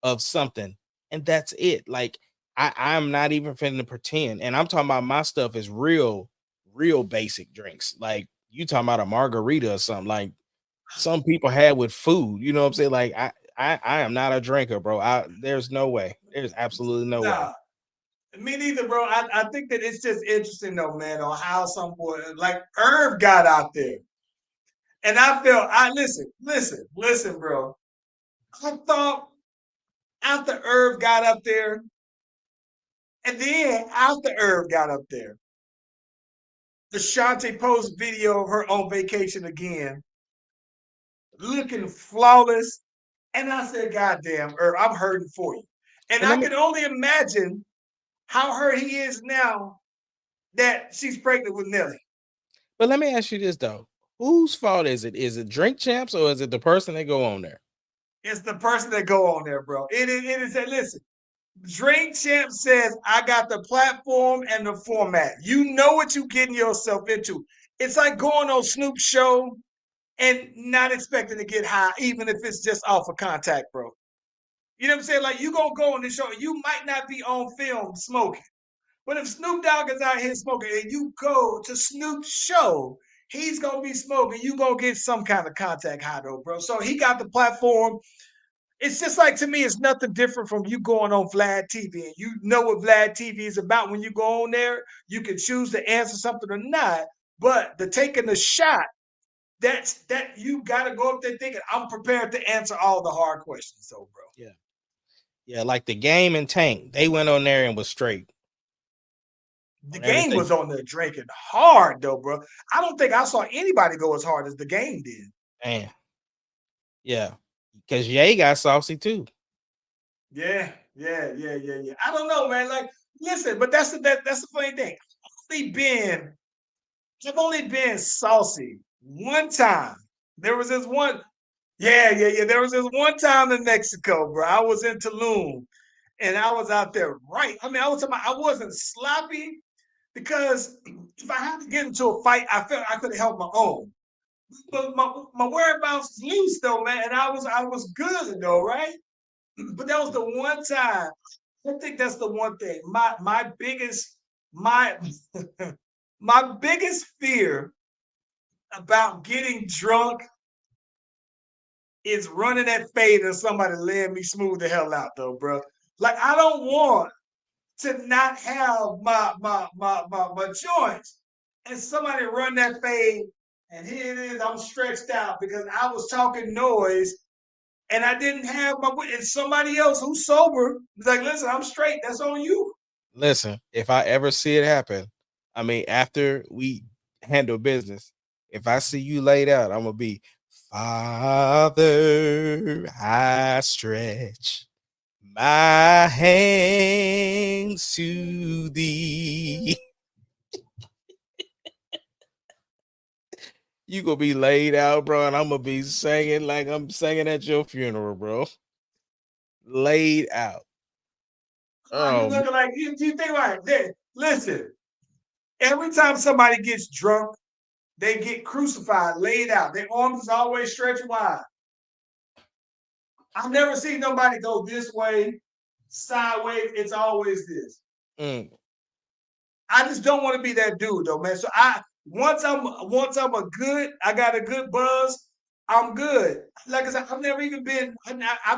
of something, and that's it. Like I'm not even finna pretend. And I'm talking about my stuff is real basic drinks. Like you talking about a margarita or something like some people had with food. You know what I'm saying? Like I am not a drinker, bro. There's no way. There's absolutely no way. nah. Me neither, bro. I think that it's just interesting though, man, on how some boy like Herb got out there. And I felt I listen, bro. I thought after Herb got up there, and then after Herb got up there, Ashante posted video of her on vacation again, looking flawless. And I said, God damn, Herb, I'm hurting for you. And But let I me can only imagine how hurt he is now that she's pregnant with Nelly. but let me ask you this though. Whose fault is it? Is it drink champs or is it the person that go on there? It's the person that go on there, bro. It is that listen. Drink Champ says, I got the platform and the format. You know what you're getting yourself into. It's like going on Snoop's show and not expecting to get high, even if it's just off of contact, bro. You know what I'm saying? Like you gonna go on this show, you might not be on film smoking. But if Snoop Dogg is out here smoking and you go to Snoop's show, he's gonna be smoking. You gonna get some kind of contact high though, bro. So he got the platform. It's just like to me, it's nothing different from you going on Vlad TV and you know what Vlad TV is about when you go on there. You can choose to answer something or not, but the taking the shot, that you got to go up there thinking I'm prepared to answer all the hard questions, so bro. Yeah. Yeah, like the game and Tank. They went on there and was straight The on game everything. was on there drinking hard though, bro. I don't think I saw anybody go as hard as the game did. Man. Yeah. Because Ye got saucy too. Yeah. I don't know, man. Like, listen, but that's the funny thing. Only been I've only been saucy one time. There was this one, yeah. There was this one time in Mexico, bro. I was in Tulum and I was out there right. I mean, I wasn't sloppy because if I had to get into a fight, I felt I could have held my own. But my whereabouts was loose though, man, and I was good though, right? But that was the one time. I think that's the one thing. My my biggest fear about getting drunk is running that fade and somebody laying me smooth the hell out though, bro. Like I don't want to not have my joints and somebody run that fade and here it is, I'm stretched out because I was talking noise and I didn't have and somebody else who's sober was like, listen, I'm straight. That's on you. Listen, if I ever see it happen, I mean, after we handle business, if I see you laid out, I'm gonna be, Father, I stretch my hands to thee. You gonna be laid out, bro, and I'm gonna be singing like I'm singing at your funeral, bro. Laid out. You Oh, looking like you think about it. Listen, every time somebody gets drunk, they get crucified, laid out. Their arms is always stretched wide. I've never seen nobody go this way, sideways. It's always this. mm, I just don't want to be that dude though, man. So I got a good buzz, I'm good. Like I said, I've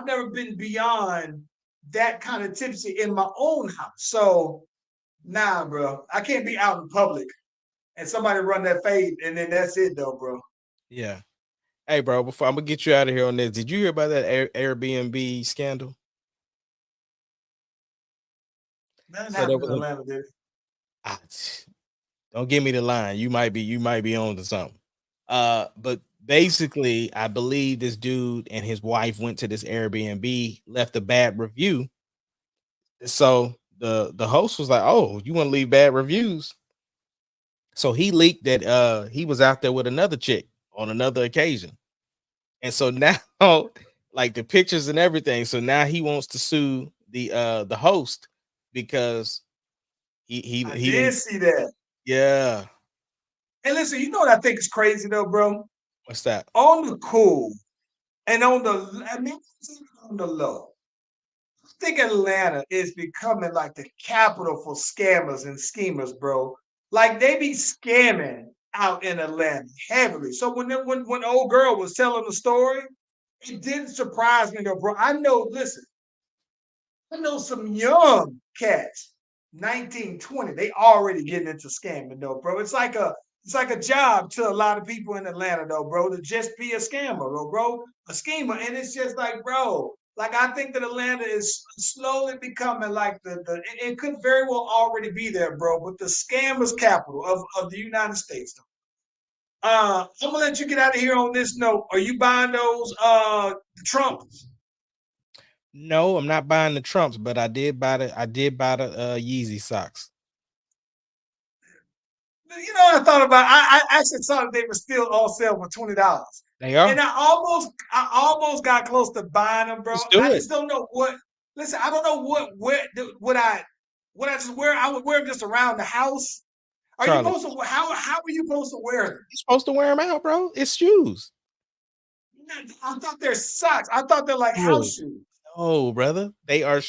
never been beyond that kind of tipsy in my own house. So nah, bro. I can't be out in public and somebody run that fade and then that's it though, bro. yeah. Hey, bro, before I'm gonna get you out of here on this, did you hear about that Airbnb scandal? Nothing So there happened in was a Atlanta, did it? ah, don't give me the line. You might be on to something. But basically, I believe this dude and his wife went to this Airbnb, left a bad review. So the host was like, "Oh, you want to leave bad reviews?" So he leaked that he was out there with another chick on another occasion. And so now like the pictures and everything. So now he wants to sue the host because I he did didn't. see that. Yeah. And listen, you know what I think is crazy though, bro? What's that? On the cool and on the low. I think Atlanta is becoming like the capital for scammers and schemers, bro. Like they be scamming out in Atlanta heavily. So when old girl was telling the story, it didn't surprise me though, bro. Listen, I know some young cats, 19, 20. They already getting into scamming though, bro. It's like a job to a lot of people in Atlanta though, bro, to just be a scammer, bro, a schemer. And it's just like, bro, like I think that Atlanta is slowly becoming like the it could very well already be there, bro, but the scammers capital of the United States. I'm gonna let you get out of here on this note. Are you buying those Trumps? No, I'm not buying the Trumps, but I did buy the Yeezy socks. You know what I thought about? I actually thought that they were still all sale for $20. They are. And I almost got close to buying them, bro. Let's do I it. just don't know what. Listen, I don't know what I just wear. I would wear them just around the house. Are you Charlie, supposed to? How are you supposed to wear them? you're supposed to wear them out, bro. It's shoes. I thought they're socks. I thought they're like No, house shoes. no, brother. They are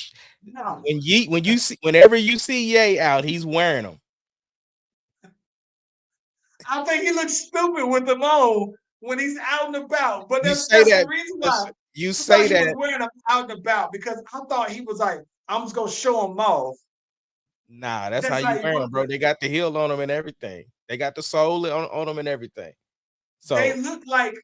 No, whenever you see Ye out, he's wearing them. I think he looks stupid with them on when he's out and about. But You that's say that's the that. reason why Listen, you I thought say he was that. wearing them out and about because I thought he was like, I'm just gonna show them off. Nah, that's how That's how you he wear was. them, bro. But They got the heel on them and everything. They got the sole on them and everything. they So look like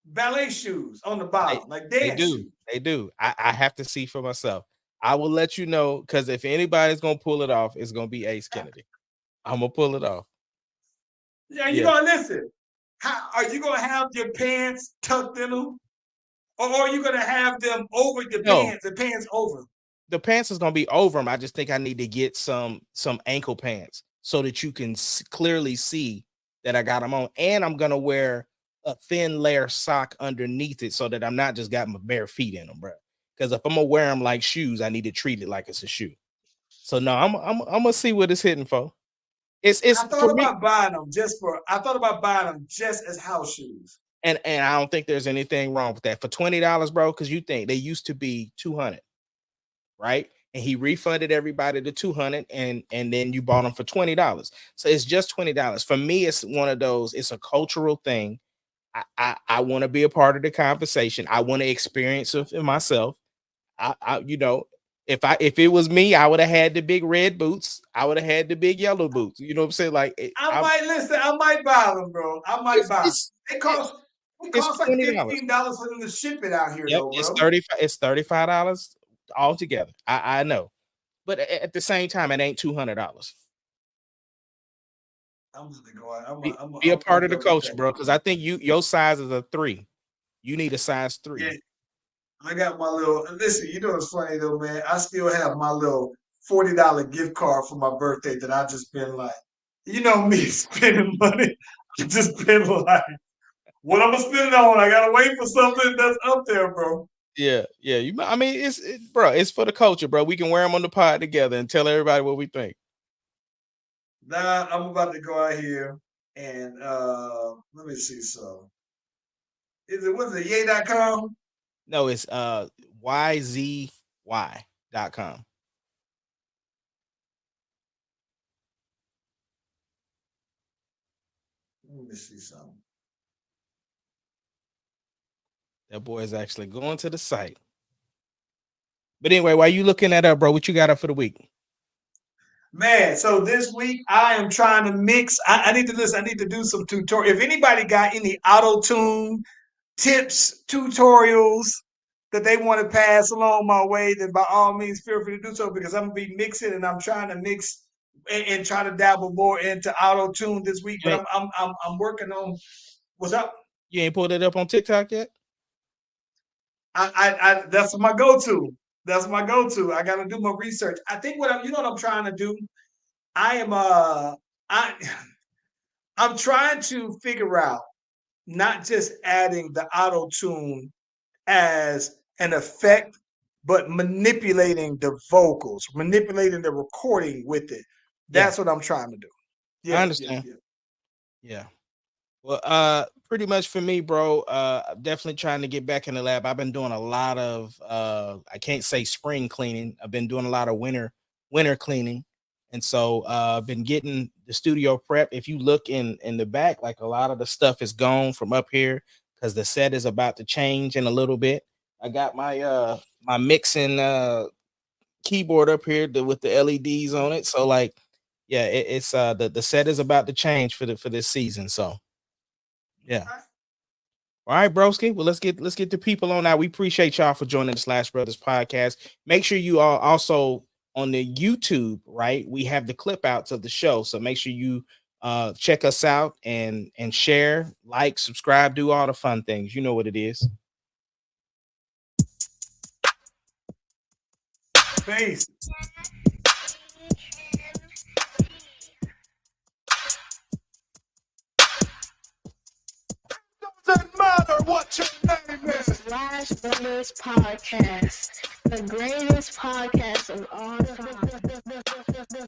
ballet shoes on the they bottom, like they dance do. shoes. They do. I have to see for myself. I will let you know because if anybody's gonna pull it off, it's gonna be Ace Kennedy. I'm gonna pull it off. Yeah, you Yeah. gonna listen. How are you gonna have your pants tucked in them, or are you gonna have them over your No, pants, the pants over? the pants is gonna be over them. I just think I need to get some ankle pants so that you can clearly see that I got them on, and I'm gonna wear a thin layer sock underneath it so that I'm not just got my bare feet in them, bro. Because if I'm gonna wear them like shoes, I need to treat it like it's a shoe. So no, I'm gonna see what it's hitting for. It's I for thought me, about buying them just for. I thought about buying them just as house shoes. and I don't think there's anything wrong with that for $20, bro. Because you think they used to be 200, right? And he refunded everybody the 200, and then you bought them for $20. So it's just $20. For me, it's one of those, it's a cultural thing. I want to be a part of the conversation. I want to experience it for myself. If it was me, I would have had the big red boots. I would have had the big yellow boots. You know what I'm saying? Like I might listen. I might buy them, bro. I might it's buy them. it's They it, cost. It it's costs like $20. $15 for them to ship it out here, Yep, though, it's bro. 35. It's $35 altogether. I know, but at the same time, it ain't $200. I'm gonna go out. Be a I'm part of the double culture, check. bro. Because I think your size is a 3. You need a size 3. Yeah, I got my little. Listen, you know what's funny though, man? I still have my little $40 gift card for my birthday that I just been like. You know me spending money. I just been like, what I'm gonna spend it on? I gotta wait for something that's up there, bro. Yeah, yeah. I mean, bro. It's for the culture, bro. We can wear them on the pod together and tell everybody what we think. Now I'm about to go out here and let me see some. What's it, yay.com? No, it's yzy.com. Let me see something. That boy is actually going to the site. But anyway, while you looking that up, bro, what you got up for the week? Man, so this week I am trying to mix. I need to listen. I need to do some tutorial. If anybody got any auto tune tips, tutorials that they want to pass along my way, then by all means feel free to do so because I'm gonna be mixing and I'm trying to mix and try to dabble more into auto tune this week. But I'm working on what's up. You ain't pulled it up on TikTok yet? I that's my go-to. That's my go-to. I gotta do my research. I think what I'm trying to do. I am I I'm trying to figure out not just adding the auto tune as an effect, but manipulating the vocals, manipulating the recording with it. That's what I'm trying to do. I understand. Yeah. Well, pretty much for me, bro. Definitely trying to get back in the lab. I've been doing a lot of I can't say spring cleaning. I've been doing a lot of winter cleaning. And so I've been getting the studio prep. If you look in the back, like a lot of the stuff is gone from up here because the set is about to change in a little bit. I got my my mixing keyboard up here with the LEDs on it. So like, yeah, it's the set is about to change for this season. So yeah. All right, broski. Well, let's get the people on now. We appreciate y'all for joining the Slash Brothers podcast. Make sure you are also on the YouTube, right? We have the clip outs of the show. So make sure you check us out and share, like, subscribe, do all the fun things. You know what it is. Peace. Doesn't matter what your name is. Slash Brothers Podcast, the greatest podcast of all time.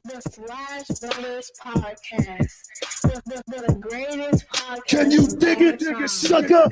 The Slash Brothers Podcast, the greatest podcast. Can you of dig all it, time. sucker?